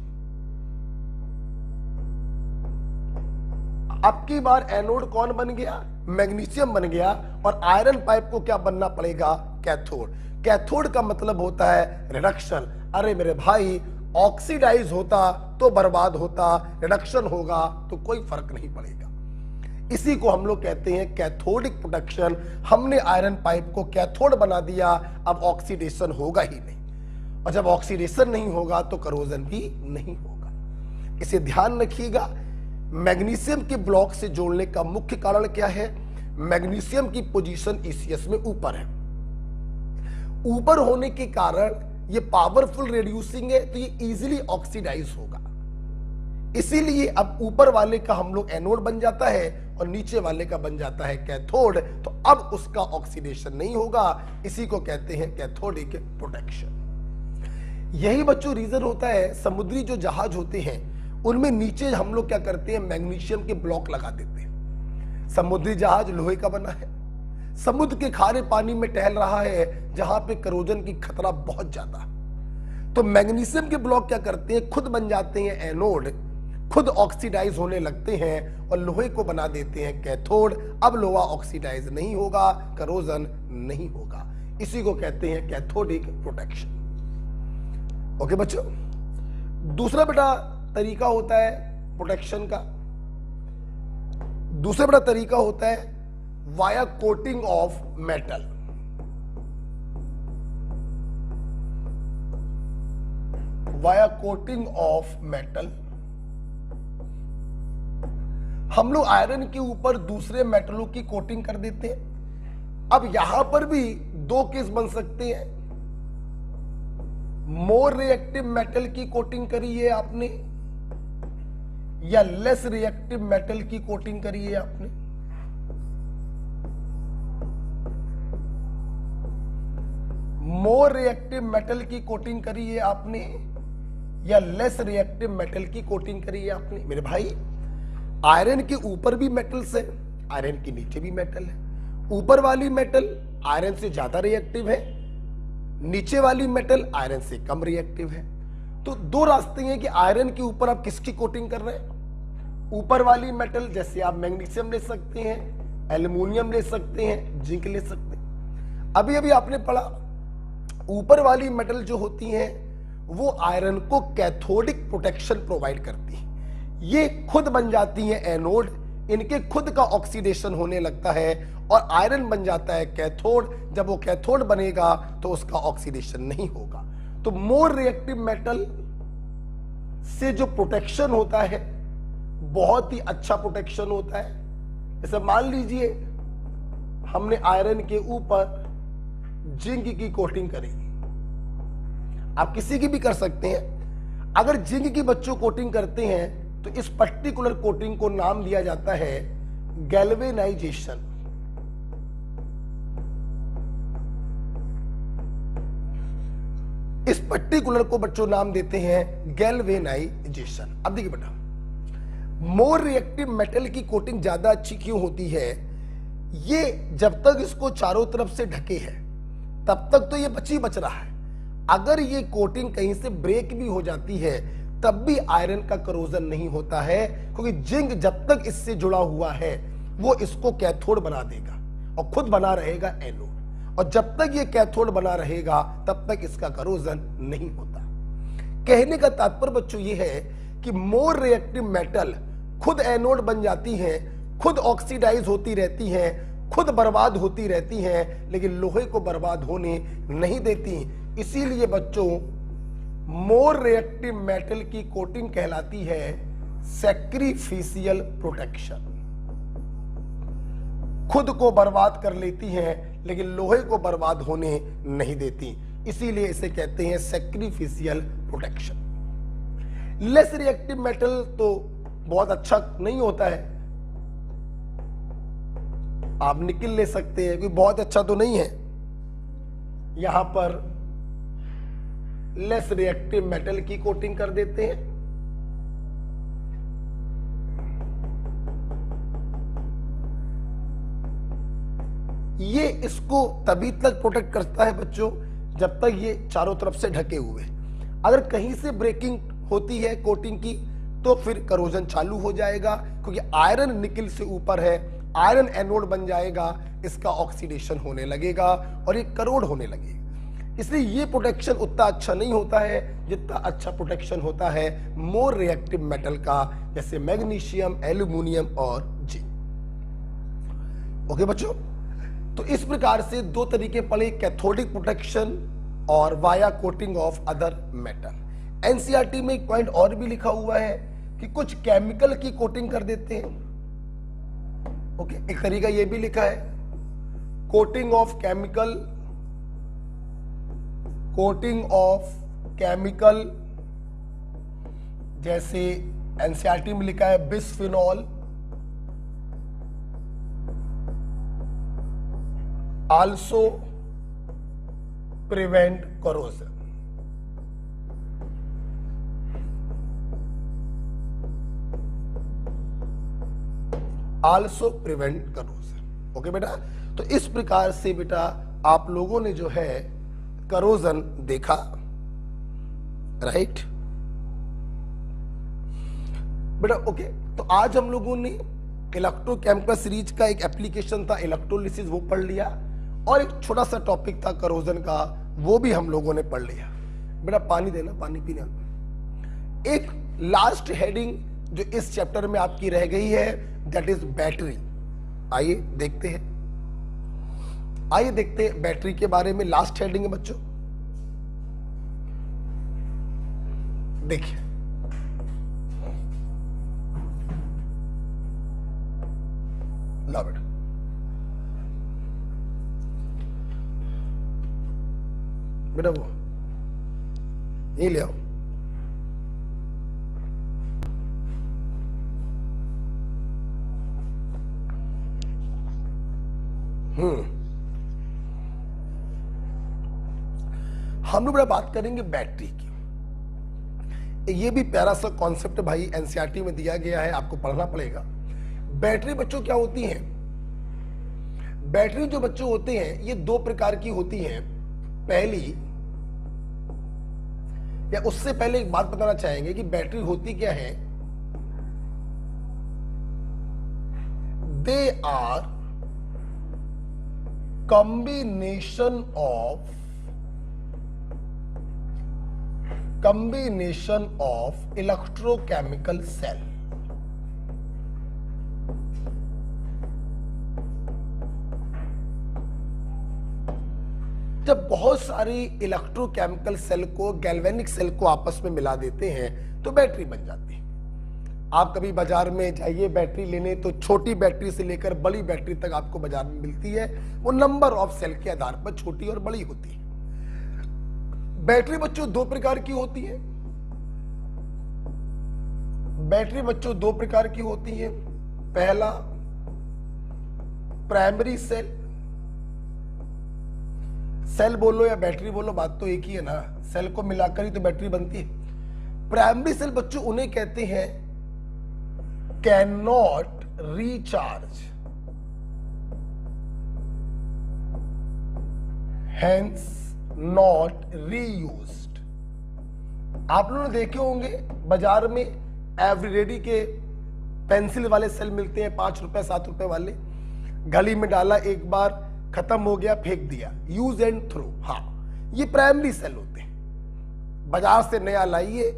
अब की बार एनोड कौन बन गया, मैग्नीशियम बन गया। और आयरन पाइप को क्या बनना पड़ेगा, कैथोड। कैथोड का मतलब होता है रिडक्शन। अरे मेरे भाई, ऑक्सीडाइज होता तो बर्बाद होता, रिडक्शन होगा तो कोई फर्क नहीं पड़ेगा। इसी को हम लोग कहते हैं कैथोडिक प्रोटेक्शन। हमने आयरन पाइप को कैथोड बना दिया, अब ऑक्सीडेशन होगा ही नहीं, और जब ऑक्सीडेशन नहीं होगा तो करोजन भी नहीं होगा। इसे ध्यान रखिएगा। मैग्नीशियम के ब्लॉक से जोड़ने का मुख्य कारण क्या है, मैग्नीशियम की पोजीशन ईसीएस में ऊपर है। ऊपर होने के कारण ये पावरफुल रेड्यूसिंग है, तो ये इजीली ऑक्सीडाइज होगा। इसीलिए अब ऊपर वाले का हम लोग एनोड बन जाता है और नीचे वाले का बन जाता है कैथोड, तो अब उसका ऑक्सीडेशन नहीं होगा। इसी को कहते हैं कैथोडिक प्रोटेक्शन। यही बच्चों रीजन होता है, समुद्री जो जहाज होते हैं उनमें नीचे हम लोग क्या करते हैं, मैग्नीशियम के ब्लॉक लगा देते हैं। समुद्री जहाज लोहे का बना है, समुद्र के खारे पानी में टहल रहा है जहां पे करोजन की खतरा बहुत ज्यादा, तो मैग्नीशियम के ब्लॉक क्या करते हैं, खुद बन जाते हैं एनोड, खुद ऑक्सीडाइज होने लगते हैं और लोहे को बना देते हैं कैथोड। अब लोहा ऑक्सीडाइज नहीं होगा, करोजन नहीं होगा। इसी को कहते हैं कैथोडिक प्रोटेक्शन। ओके बच्चों, दूसरा बेटा तरीका होता है प्रोटेक्शन का, दूसरा बड़ा तरीका होता है via coating of metal. Via coating of metal, हम लोग आयरन के ऊपर दूसरे मेटलों की कोटिंग कर देते हैं। अब यहां पर भी दो केस बन सकते हैं, मोर रिएक्टिव मेटल की कोटिंग करी है आपने या लेस रिएक्टिव मेटल की कोटिंग करी है आपने। मोर रिएक्टिव मेटल की कोटिंग करी है आपने या लेस रिएक्टिव मेटल की कोटिंग करी है आपने। मेरे भाई, आयरन के ऊपर भी मेटल्स है, आयरन के नीचे भी मेटल है। ऊपर वाली मेटल आयरन से ज्यादा रिएक्टिव है, नीचे वाली मेटल आयरन से कम रिएक्टिव है। तो दो रास्ते हैं कि आयरन के ऊपर आप किसकी कोटिंग कर रहे हैं। ऊपर वाली मेटल जैसे आप मैग्नीशियम ले सकते हैं, एल्युमिनियम ले सकते हैं, जिंक ले सकते हैं। अभी अभी आपने पढ़ा, ऊपर वाली मेटल जो होती हैं वो आयरन को कैथोडिक प्रोटेक्शन प्रोवाइड करती है। ये खुद बन जाती हैं एनोड, इनके खुद का ऑक्सीडेशन होने लगता है और आयरन बन जाता है कैथोड। जब वो कैथोड बनेगा तो उसका ऑक्सीडेशन नहीं होगा। तो मोर रिएक्टिव मेटल से जो प्रोटेक्शन होता है बहुत ही अच्छा प्रोटेक्शन होता है। जैसे मान लीजिए हमने आयरन के ऊपर जिंक की कोटिंग करी, आप किसी की भी कर सकते हैं। अगर जिंक की बच्चों कोटिंग करते हैं तो इस पर्टिकुलर कोटिंग को नाम दिया जाता है गैल्वेनाइजेशन। इस पर्टिकुलर को बच्चों नाम देते हैं गैल्वेनाइजेशन। अब देखिए बेटा, मोर रिएक्टिव मेटल की कोटिंग ज्यादा अच्छी क्यों होती है? ये जब तक इसको चारों तरफ से ढके है तब तक तो ये बच रहा है। अगर ये कोटिंग कहीं से ब्रेक भी हो जाती है तब भी आयरन का करोजन नहीं होता है, क्योंकि जिंक जब तक इससे जुड़ा हुआ है वो इसको कैथोड बना देगा और खुद बना रहेगा एनोड। और जब तक ये कैथोड बना रहेगा तब तक इसका करोजन नहीं होता। कहने का तात्पर्य बच्चों ये है कि मोर रिएक्टिव मेटल खुद एनोड बन जाती हैं, खुद ऑक्सीडाइज होती रहती हैं, खुद बर्बाद होती रहती हैं, लेकिन लोहे को बर्बाद होने नहीं देती। इसीलिए बच्चों मोर रिएक्टिव मेटल की कोटिंग कहलाती है सैक्रिफिशियल प्रोटेक्शन। खुद को बर्बाद कर लेती हैं लेकिन लोहे को बर्बाद होने नहीं देती, इसीलिए इसे कहते हैं sacrificial protection. Less reactive metal तो बहुत अच्छा नहीं होता है। आप निकल ले सकते हैं, कोई बहुत अच्छा तो नहीं है। यहां पर लेस रिएक्टिव मेटल की कोटिंग कर देते हैं। ये इसको तभी तक प्रोटेक्ट करता है बच्चों जब तक ये चारों तरफ से ढके हुए। अगर कहीं से ब्रेकिंग होती है कोटिंग की तो फिर करोजन चालू हो जाएगा, क्योंकि आयरन निकिल से ऊपर है, आयरन एनोड बन जाएगा, इसका ऑक्सीडेशन होने लगेगा और ये करोड होने लगेगा। इसलिए ये प्रोटेक्शन उतना अच्छा नहीं होता है जितना अच्छा प्रोटेक्शन होता है मोर रिएक्टिव मेटल का, जैसे मैग्नीशियम, एल्युमिनियम और जिंक। ओके बच्चों, तो इस प्रकार से दो तरीके पढ़े, कैथोडिक प्रोटेक्शन और via coating of other metal. NCERT में एक पॉइंट और भी लिखा हुआ है कि कुछ केमिकल की कोटिंग कर देते हैं। ओके, एक तरीका ये भी लिखा है coating of chemical, coating of chemical, जैसे एनसीईआरटी में लिखा है bisphenol, also prevent corrosion. Also prevent corrosion. Okay बेटा, तो इस प्रकार से बेटा आप लोगों ने जो है करोजन देखा, राइट बेटा। ओके, तो आज हम लोगों ने इलेक्ट्रोकेमिकल सीरीज का एक एप्लीकेशन था इलेक्ट्रोलिसिस, वो पढ़ लिया, और एक छोटा सा टॉपिक था करोजन का, वो भी हम लोगों ने पढ़ लिया। बेटा पानी देना, पानी पीना। एक लास्ट हेडिंग जो इस चैप्टर में आपकी रह गई है दैट इज बैटरी। आइए देखते हैं, आइए देखते हैं बैटरी के बारे में। लास्ट हेडिंग है बच्चों, देखिए ला बेटा, बेटा वो ये ले आओ। हम लोग बात करेंगे बैटरी की। ये भी प्यारा सा कॉन्सेप्ट भाई एनसीईआरटी में दिया गया है, आपको पढ़ना पड़ेगा। बैटरी बच्चों क्या होती है? बैटरी जो बच्चों होते हैं ये दो प्रकार की होती हैं। पहली, या उससे पहले एक बात बताना चाहेंगे कि बैटरी होती क्या है। They are combination of electrochemical cell। जब बहुत सारी इलेक्ट्रोकेमिकल सेल को, गैल्वेनिक सेल को आपस में मिला देते हैं तो बैटरी बन जाती है। आप कभी बाजार में जाइए बैटरी लेने, तो छोटी बैटरी से लेकर बड़ी बैटरी तक आपको बाजार में मिलती है। वो नंबर ऑफ सेल के आधार पर छोटी और बड़ी होती है। बैटरी बच्चों दो प्रकार की होती है। बैटरी बच्चों दो प्रकार की होती है। पहला, प्राइमरी सेल। सेल बोलो या बैटरी बोलो, बात तो एक ही है ना, सेल को मिलाकर ही तो बैटरी बनती है। प्राइमरी सेल बच्चों उन्हें कहते हैं can not recharge, hence not reused. आप लोगों ने देखे होंगे बाजार में एवरीरेडी के पेंसिल वाले सेल मिलते हैं, 5 रुपए 7 रुपए वाले। गली में डाला, एक बार खत्म हो गया, फेंक दिया, यूज एंड थ्रो। हाँ, ये प्राइमरी सेल होते हैं। बाजार से नया लाइए,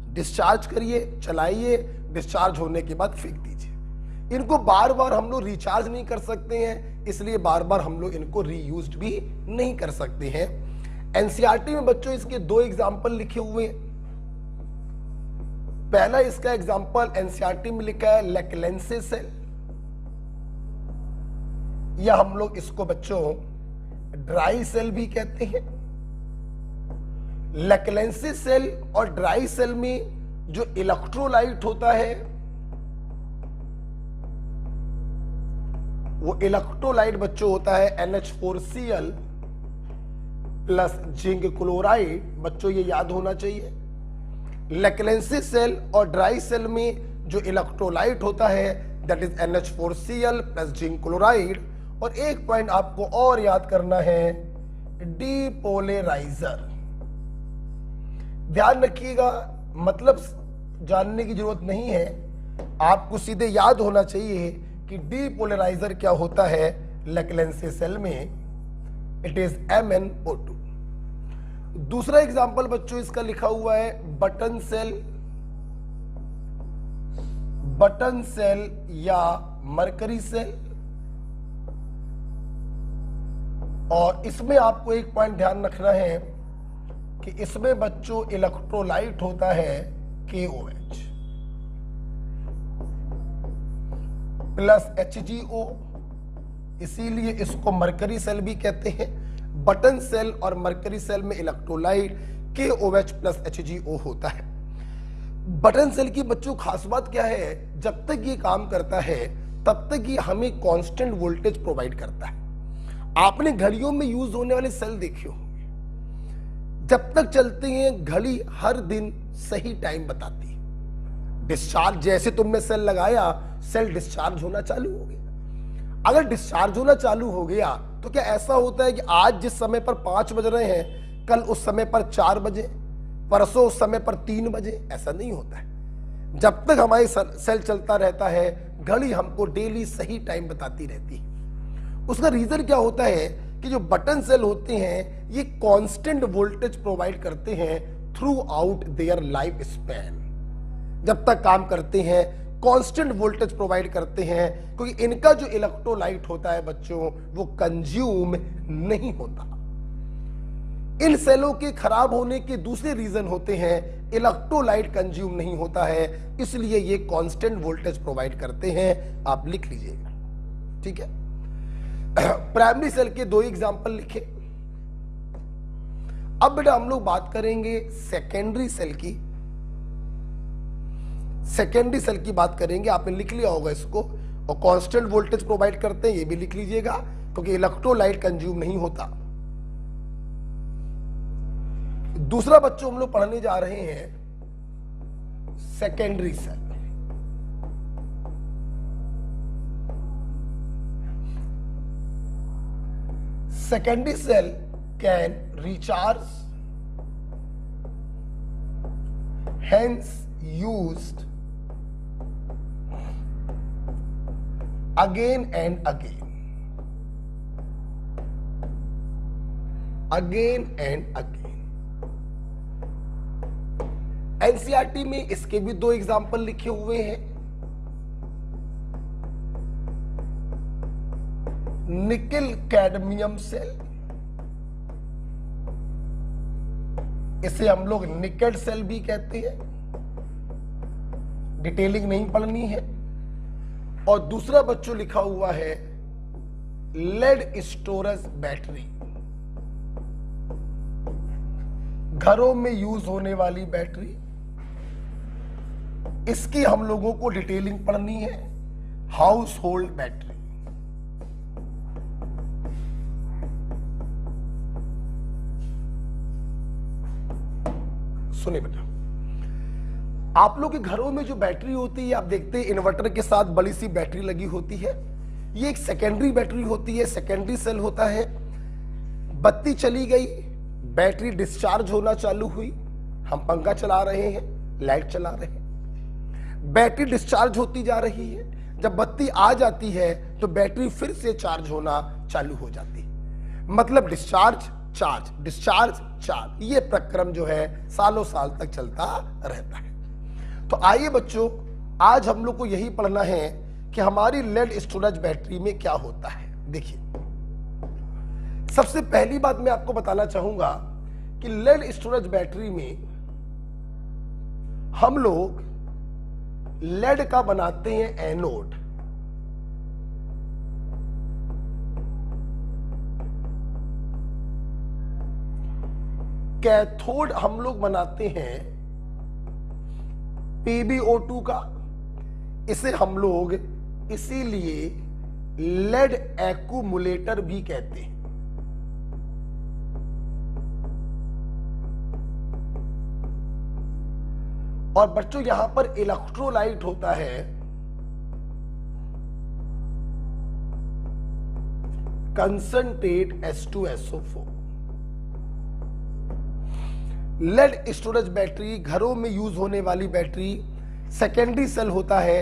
डिस्चार्ज करिए, चलाइए, डिस्चार्ज होने के बाद फेंक दीजिए। इनको बार बार हम लोग रिचार्ज नहीं कर सकते हैं, इसलिए बार बार हम लोग इनको रीयूज्ड भी नहीं कर सकते हैं। एनसीईआरटी में बच्चों इसके दो एग्जाम्पल लिखे हुए हैं। पहला इसका एग्जाम्पल एनसीईआरटी में लिखा है लेक्लेंसे सेल, या हम लोग इसको बच्चों ड्राई सेल भी कहते हैं। लेक्लेंसे सेल और ड्राई सेल में जो इलेक्ट्रोलाइट होता है, वो इलेक्ट्रोलाइट बच्चों होता है NH4Cl प्लस जिंक क्लोराइड। बच्चों ये याद होना चाहिए। लेक्लेंसे सेल और ड्राई सेल में जो इलेक्ट्रोलाइट होता है that is NH4Cl plus zinc chloride. और एक पॉइंट आपको और याद करना है, डीपोलराइजर। ध्यान रखिएगा, मतलब जानने की जरूरत नहीं है, आपको सीधे याद होना चाहिए कि डीपोलराइजर क्या होता है लेक्लेंसे सेल में, इट इज MnO2। दूसरा एग्जांपल बच्चों इसका लिखा हुआ है बटन सेल। बटन सेल या मरकरी सेल। और इसमें आपको एक पॉइंट ध्यान रखना है कि इसमें बच्चों इलेक्ट्रोलाइट होता है KOH प्लस HgO, इसीलिए इसको मरकरी सेल भी कहते हैं। बटन सेल और मरकरी सेल में इलेक्ट्रोलाइट KOH प्लस HgO होता है। बटन सेल की बच्चों खास बात क्या है, जब तक ये काम करता है तब तक ये हमें कांस्टेंट वोल्टेज प्रोवाइड करता है। आपने घड़ियों में यूज होने वाले सेल देखे होंगे, जब तक चलते हैं घड़ी हर दिन सही टाइम बताती है। डिस्चार्ज जैसे तुमने सेल लगाया, सेल डिस्चार्ज होना चालू हो गया। अगर डिस्चार्ज होना चालू हो गया तो क्या ऐसा होता है कि आज जिस समय पर 5 बज रहे हैं, कल उस समय पर 4 बजे, परसों उस समय पर 3 बजे? ऐसा नहीं होता है। जब तक हमारी सेल चलता रहता है, घड़ी हमको डेली सही टाइम बताती रहती है। उसका रीजन क्या होता है कि जो बटन सेल होते हैं ये कांस्टेंट वोल्टेज प्रोवाइड करते हैं through out their life span. जब तक काम करते हैं कांस्टेंट वोल्टेज प्रोवाइड करते हैं, क्योंकि इनका जो इलेक्ट्रोलाइट होता है बच्चों वो कंज्यूम नहीं होता। इन सेलों के खराब होने के दूसरे रीजन होते हैं, इलेक्ट्रोलाइट कंज्यूम नहीं होता है, इसलिए ये कांस्टेंट वोल्टेज प्रोवाइड करते हैं। आप लिख लीजिएगा, ठीक है। प्राइमरी सेल के दो एग्जांपल लिखे। अब बेटा हम लोग बात करेंगे सेकेंडरी सेल की। सेकेंडरी सेल की बात करेंगे, आपने लिख लिया होगा इसको। और कांस्टेंट वोल्टेज प्रोवाइड करते हैं, ये भी लिख लीजिएगा, क्योंकि इलेक्ट्रोलाइट कंज्यूम नहीं होता। दूसरा बच्चों हम लोग पढ़ने जा रहे हैं secondary cell. Secondary cell can recharge, hence used again and again, again and again। NCERT में इसके भी 2 एग्जाम्पल लिखे हुए हैं। निकेल कैडमियम सेल, इसे हम लोग निकेल सेल भी कहते हैं, डिटेलिंग नहीं पढ़नी है। और दूसरा बच्चों लिखा हुआ है लेड स्टोरेज बैटरी, घरों में यूज होने वाली बैटरी, इसकी हम लोगों को डिटेलिंग पढ़नी है, हाउस होल्ड बैटरी। सुनिए बेटा, आप लोग के घरों में जो बैटरी होती है, आप देखते हैं इन्वर्टर के साथ बड़ी सी बैटरी लगी होती है, ये एक सेकेंडरी बैटरी होती है, सेकेंडरी सेल होता है। बत्ती चली गई, बैटरी डिस्चार्ज होना चालू हुई, हम पंखा चला रहे हैं, लाइट चला रहे हैं, बैटरी डिस्चार्ज होती जा रही है। जब बत्ती आ जाती है तो बैटरी फिर से चार्ज होना चालू हो जाती है, मतलब डिस्चार्ज चार्ज, डिस्चार्ज चार्ज, ये प्रक्रम जो है सालों साल तक चलता रहता है। तो आइए बच्चों, आज हम लोग को यही पढ़ना है कि हमारी लेड स्टोरेज बैटरी में क्या होता है। देखिए, सबसे पहली बात मैं आपको बताना चाहूंगा कि लेड स्टोरेज बैटरी में हम लोग लेड का बनाते हैं एनोड, कैथोड हम लोग बनाते हैं PbO2 का, इसे हम लोग इसीलिए लेड एक्यूमुलेटर भी कहते हैं। और बच्चों यहां पर इलेक्ट्रोलाइट होता है concentrate H2SO4। Lead storage battery, घरों में यूज होने वाली बैटरी, सेकेंडरी सेल होता है,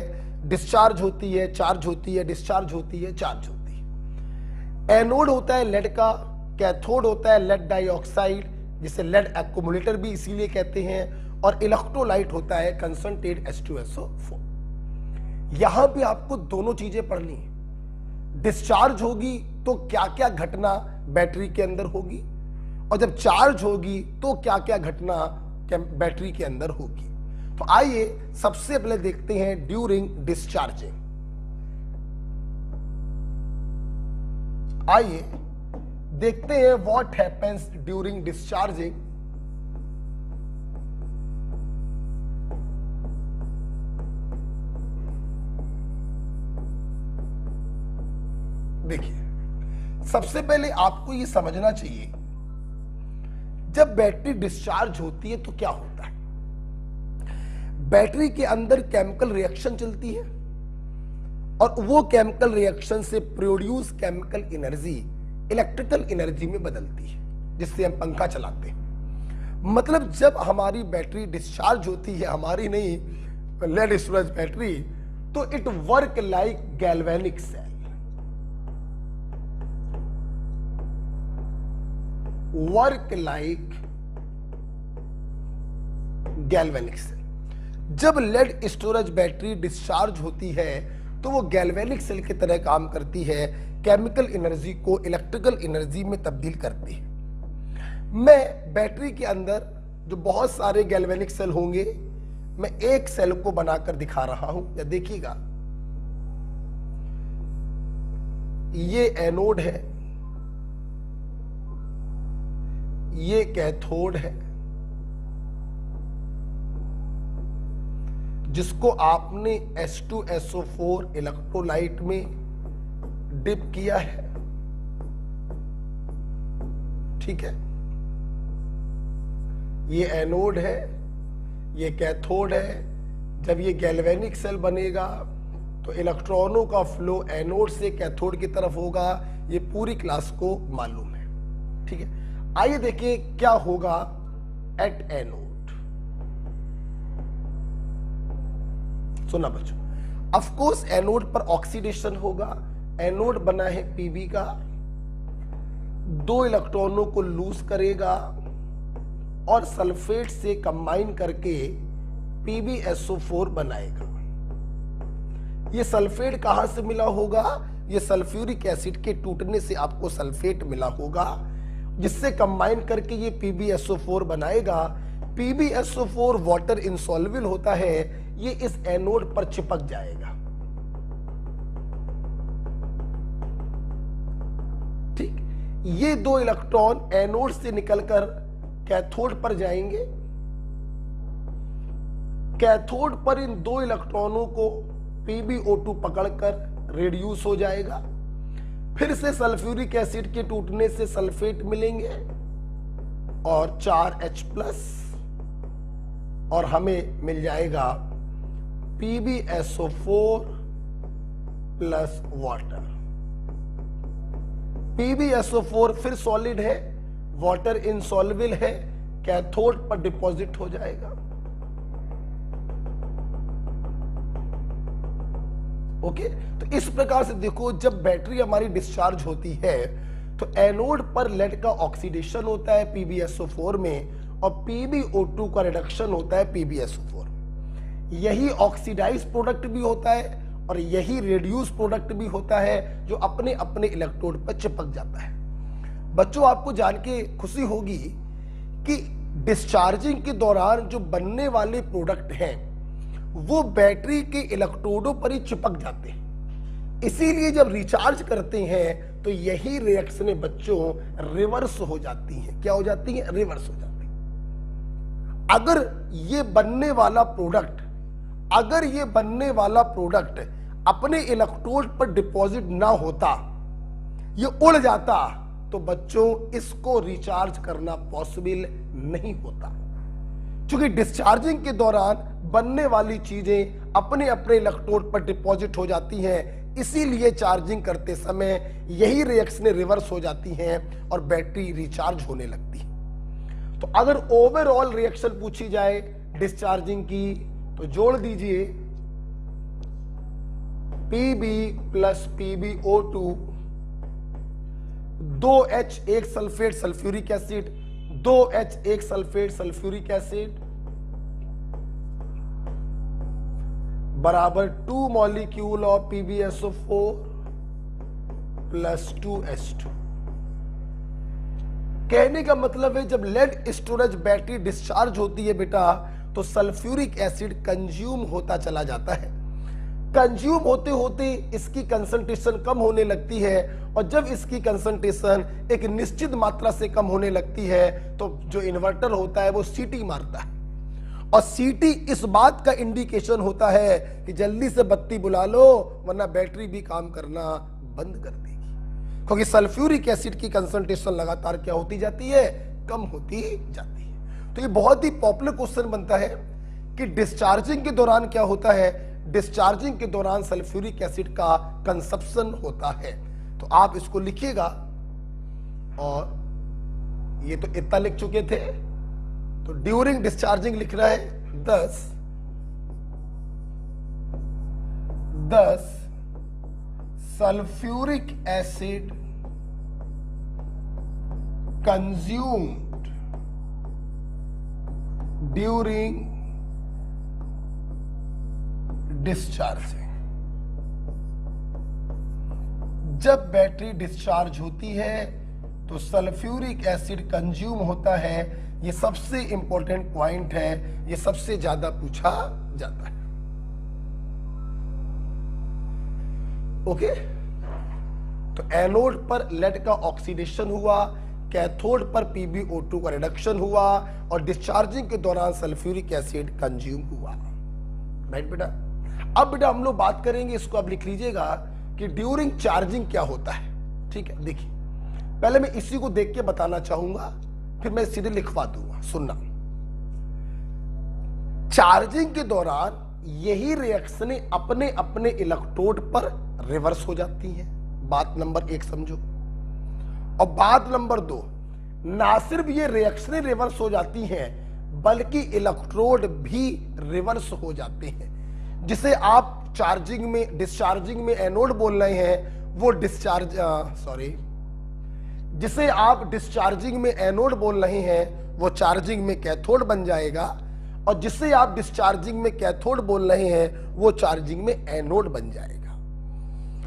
डिस्चार्ज होती है, चार्ज होती है, डिस्चार्ज होती है, चार्ज होती है। एनोड होता है लेड का, कैथोड होता है लेड डाइऑक्साइड, जिसे लेड एक्यूमुलेटर भी इसीलिए कहते हैं, और इलेक्ट्रोलाइट होता है कंसंट्रेट H2SO4। यहां भी आपको दोनों चीजें पढ़नी है। डिस्चार्ज होगी तो क्या क्या घटना बैटरी के अंदर होगी, और जब चार्ज होगी तो क्या क्या घटना बैटरी के अंदर होगी। तो आइए सबसे पहले देखते हैं ड्यूरिंग डिस्चार्जिंग। आइए देखते हैं व्हाट हैपेंस ड्यूरिंग डिस्चार्जिंग। देखिए, सबसे पहले आपको यह समझना चाहिए, जब बैटरी डिस्चार्ज होती है तो क्या होता है। बैटरी के अंदर केमिकल रिएक्शन चलती है, और वो केमिकल रिएक्शन से produce chemical energy electrical energy में बदलती है, जिससे हम पंखा चलाते हैं। मतलब जब हमारी बैटरी डिस्चार्ज होती है, हमारी नहीं लेड स्टोरेज बैटरी, तो it work like galvanic cell, work like galvanic cell. जब लेड स्टोरेज बैटरी डिस्चार्ज होती है तो वो गैल्वेनिक सेल की तरह काम करती है, केमिकल एनर्जी को इलेक्ट्रिकल एनर्जी में तब्दील करती है। मैं बैटरी के अंदर जो बहुत सारे गैल्वेनिक सेल होंगे, मैं एक सेल को बनाकर दिखा रहा हूं, या देखिएगा, ये एनोड है, ये कैथोड है, जिसको आपने H2SO4 इलेक्ट्रोलाइट में डिप किया है, ठीक है। ये एनोड है, ये कैथोड है, जब ये गैल्वेनिक सेल बनेगा तो इलेक्ट्रॉनों का फ्लो एनोड से कैथोड की तरफ होगा। ये पूरी क्लास को मालूम है, ठीक है। आइए देखिए क्या होगा एट एनोड। सुना बच्चों, ऑफ कोर्स एनोड पर ऑक्सीडेशन होगा। एनोड बना है पीबी का, 2 इलेक्ट्रॉनों को लूज करेगा और सल्फेट से कंबाइन करके PbSO4 बनाएगा। ये सल्फेट कहां से मिला होगा? ये सल्फ्यूरिक एसिड के टूटने से आपको सल्फेट मिला होगा, जिससे कंबाइन करके ये PbSO4 बनाएगा। PbSO4 वाटर इंसॉल्युबल होता है, ये इस एनोड पर चिपक जाएगा। ठीक, ये 2 इलेक्ट्रॉन एनोड से निकलकर कैथोड पर जाएंगे। कैथोड पर इन 2 इलेक्ट्रॉनों को PbO2 पकड़कर रिड्यूस हो जाएगा। फिर से सल्फ्यूरिक एसिड के टूटने से सल्फेट मिलेंगे और 4H+ और हमें मिल जाएगा PbSO4 प्लस वाटर। PbSO4 फिर सॉलिड है, वाटर इनसॉल्युबल है, कैथोड पर डिपॉजिट हो जाएगा। ओके, तो इस प्रकार से देखो, जब बैटरी हमारी डिस्चार्ज होती है तो एनोड पर लेड का ऑक्सीडेशन होता है PbSO4 में और PbO2 का रिडक्शन होता है PbSO4। यही ऑक्सीडाइज प्रोडक्ट भी होता है और यही रेड्यूस प्रोडक्ट भी होता है, जो अपने अपने इलेक्ट्रोड पर चिपक जाता है। बच्चों, आपको जान के खुशी होगी कि डिस्चार्जिंग के दौरान जो बनने वाले प्रोडक्ट हैं वो बैटरी के इलेक्ट्रोडों पर ही चिपक जाते हैं। इसीलिए जब रिचार्ज करते हैं तो यही रिएक्शनें बच्चों रिवर्स हो जाती हैं। क्या हो जाती हैं? रिवर्स हो जाती हैं। अगर ये बनने वाला प्रोडक्ट अपने इलेक्ट्रोड पर डिपॉजिट ना होता, ये उड़ जाता, तो बच्चों इसको रिचार्ज करना पॉसिबल नहीं होता। क्योंकि डिस्चार्जिंग के दौरान बनने वाली चीजें अपने अपने इलेक्ट्रोड पर डिपॉजिट हो जाती हैं, इसीलिए चार्जिंग करते समय यही रिएक्शनें रिवर्स हो जाती हैं और बैटरी रिचार्ज होने लगती है। तो अगर ओवरऑल रिएक्शन पूछी जाए डिस्चार्जिंग की तो जोड़ दीजिए Pb प्लस PbO2, 2H एक सल्फेट सल्फ्यूरिक एसिड, 2H एक सल्फेट सल्फ्यूरिक एसिड बराबर 2 molecule of PbSO4 plus 2H2। कहने का मतलब है, जब लेड स्टोरेज बैटरी डिस्चार्ज होती है बेटा, तो सल्फ्यूरिक एसिड कंज्यूम होता चला जाता है। कंज्यूम होते होते इसकी कंसंट्रेशन कम होने लगती है, और जब इसकी कंसंट्रेशन एक निश्चित मात्रा से कम होने लगती है तो जो इन्वर्टर होता है वो सीटी मारता है, और सीटी इस बात का इंडिकेशन होता है कि जल्दी से बत्ती बुला लो वरना बैटरी भी काम करना बंद कर देगी। क्योंकि सल्फ्यूरिक एसिड की कंसंट्रेशन लगातार क्या होती जाती है? कम होती जाती है। तो ये बहुत ही पॉपुलर क्वेश्चन बनता है कि डिस्चार्जिंग के दौरान क्या होता है? डिस्चार्जिंग के दौरान सल्फ्यूरिक एसिड का कंसप्शन होता है। तो आप इसको लिखिएगा, और ये तो इतना लिख चुके थे, तो ड्यूरिंग डिस्चार्जिंग लिख रहा है 10 sulphuric acid consumed during discharging. जब बैटरी डिस्चार्ज होती है तो सल्फ्यूरिक एसिड कंज्यूम होता है। ये सबसे इंपॉर्टेंट पॉइंट है, ये सबसे ज्यादा पूछा जाता है। ओके, तो एनोड पर लेड का ऑक्सीडेशन हुआ, कैथोड पर PbO2 का रिडक्शन हुआ, और डिस्चार्जिंग के दौरान सल्फ्यूरिक एसिड कंज्यूम हुआ। राइट बेटा। अब बेटा हम लोग बात करेंगे, इसको आप लिख लीजिएगा कि ड्यूरिंग चार्जिंग क्या होता है। ठीक है, देखिए पहले मैं इसी को देख के बताना चाहूंगा, फिर मैं सीधे लिखवा दूंगा। सुनना, चार्जिंग के दौरान यही रिएक्शनें अपने अपने इलेक्ट्रोड पर रिवर्स हो जाती हैं। बात नंबर 1 समझो। और बात नंबर 2, ना सिर्फ ये रिएक्शनें रिवर्स हो जाती हैं बल्कि इलेक्ट्रोड भी रिवर्स हो जाते हैं। जिसे आप चार्जिंग में डिस्चार्जिंग में एनोड बोल रहे हैं वो जिसे आप डिस्चार्जिंग में एनोड बोल रहे हैं वो चार्जिंग में कैथोड बन जाएगा, और जिसे आप डिस्चार्जिंग में कैथोड बोल रहे हैं वो चार्जिंग में एनोड बन जाएगा।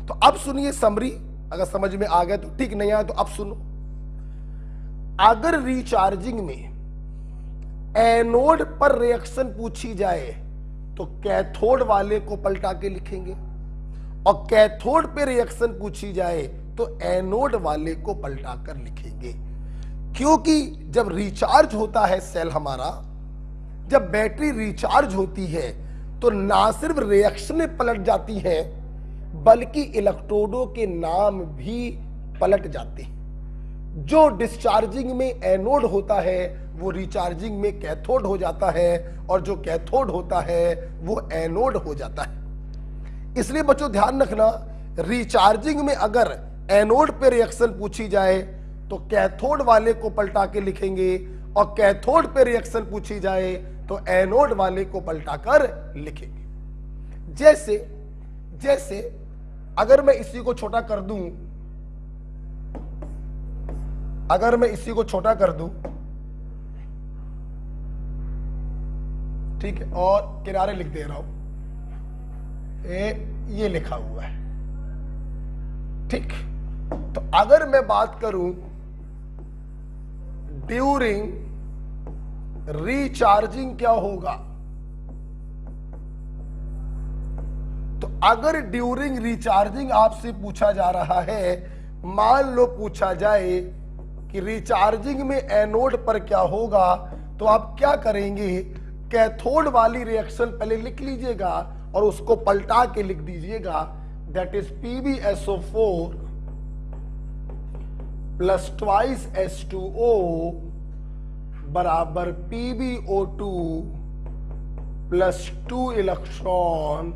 तो अब सुनिए समरी, अगर समझ में आ गया तो ठीक, नहीं आया तो अब सुनो। अगर रिचार्जिंग में एनोड पर रिएक्शन पूछी जाए तो कैथोड वाले को पलटा के लिखेंगे, और कैथोड पे रिएक्शन पूछी जाए तो एनोड वाले को पलटा कर लिखेंगे। क्योंकि जब रिचार्ज होता है सेल हमारा, जब बैटरी रिचार्ज होती है तो ना सिर्फ रिएक्शनें पलट जाती हैं बल्कि इलेक्ट्रोडों के नाम भी पलट जाते हैं। जो डिस्चार्जिंग में एनोड होता है वो रिचार्जिंग में कैथोड हो जाता है, और जो कैथोड होता है वो एनोड हो जाता है। इसलिए बच्चों ध्यान रखना, रिचार्जिंग में अगर एनोड पे रिएक्शन पूछी जाए तो कैथोड वाले को पलटा के लिखेंगे, और कैथोड पे रिएक्शन पूछी जाए तो एनोड वाले को पलटा कर लिखेंगे। जैसे अगर मैं इसी को छोटा कर दूं, ठीक है, और किनारे लिख दे रहा हूं, ये लिखा हुआ है, ठीक। तो अगर मैं बात करूं ड्यूरिंग रिचार्जिंग क्या होगा, तो अगर ड्यूरिंग रिचार्जिंग आपसे पूछा जा रहा है, मान लो पूछा जाए कि रिचार्जिंग में एनोड पर क्या होगा, तो आप क्या करेंगे, कैथोड वाली रिएक्शन पहले लिख लीजिएगा और उसको पलटा के लिख दीजिएगा, that is PbSO4 plus twice H2O बराबर PbO2 plus 2 electron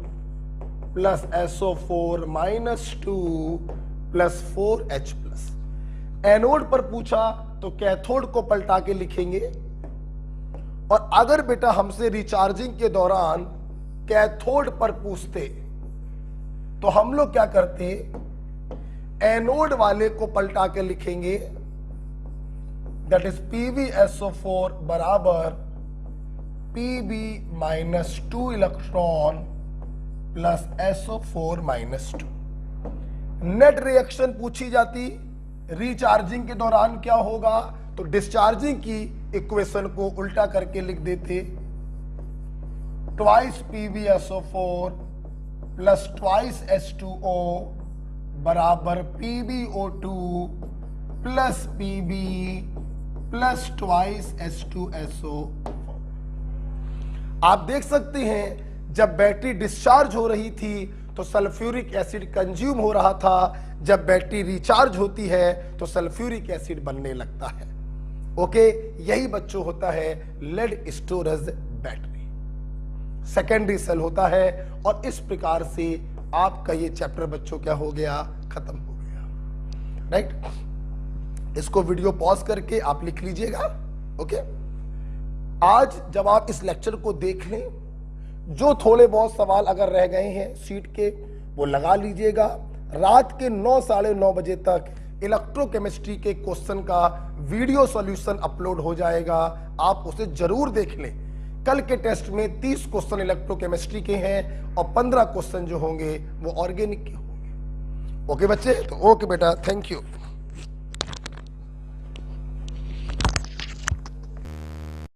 plus SO4 minus 2 plus 4H plus. Anode पर पूछा तो कैथोड को पलटा के लिखेंगे, और अगर बेटा हमसे रिचार्जिंग के दौरान कैथोड पर पूछते तो हम लोग क्या करते, एनोड वाले को पलटा के लिखेंगे, दैट इज PbSO4 बराबर Pb minus 2 electron plus SO4 minus 2। Net reaction पूछी जाती रिचार्जिंग के दौरान क्या होगा, तो डिस्चार्जिंग की इक्वेशन को उल्टा करके लिख देते, twice PbSO4 plus twice H2O बराबर PbO2 plus Pb plus twice H2SO। आप देख सकते हैं जब बैटरी डिस्चार्ज हो रही थी तो सल्फ्यूरिक एसिड कंज्यूम हो रहा था, जब बैटरी रिचार्ज होती है तो सल्फ्यूरिक एसिड बनने लगता है। ओके, यही बच्चों होता है lead storage battery, secondary cell होता है। और इस प्रकार से आपका ये चैप्टर बच्चों क्या हो गया, खत्म हो गया, राइट। इसको वीडियो पॉज करके आप लिख लीजिएगा। ओके, आज जब आप इस लेक्चर को देख लें, जो थोड़े बहुत सवाल अगर रह गए हैं सीट के वो लगा लीजिएगा। रात के 9 साढ़े 9 बजे तक इलेक्ट्रोकेमिस्ट्री के क्वेश्चन का वीडियो सॉल्यूशन अपलोड हो जाएगा, आप उसे जरूर देख लें। कल के टेस्ट में 30 क्वेश्चन इलेक्ट्रोकेमिस्ट्री के हैं और 15 क्वेश्चन जो होंगे वो ऑर्गेनिक के होंगे। ओके बच्चे, तो ओके बेटा, थैंक यू।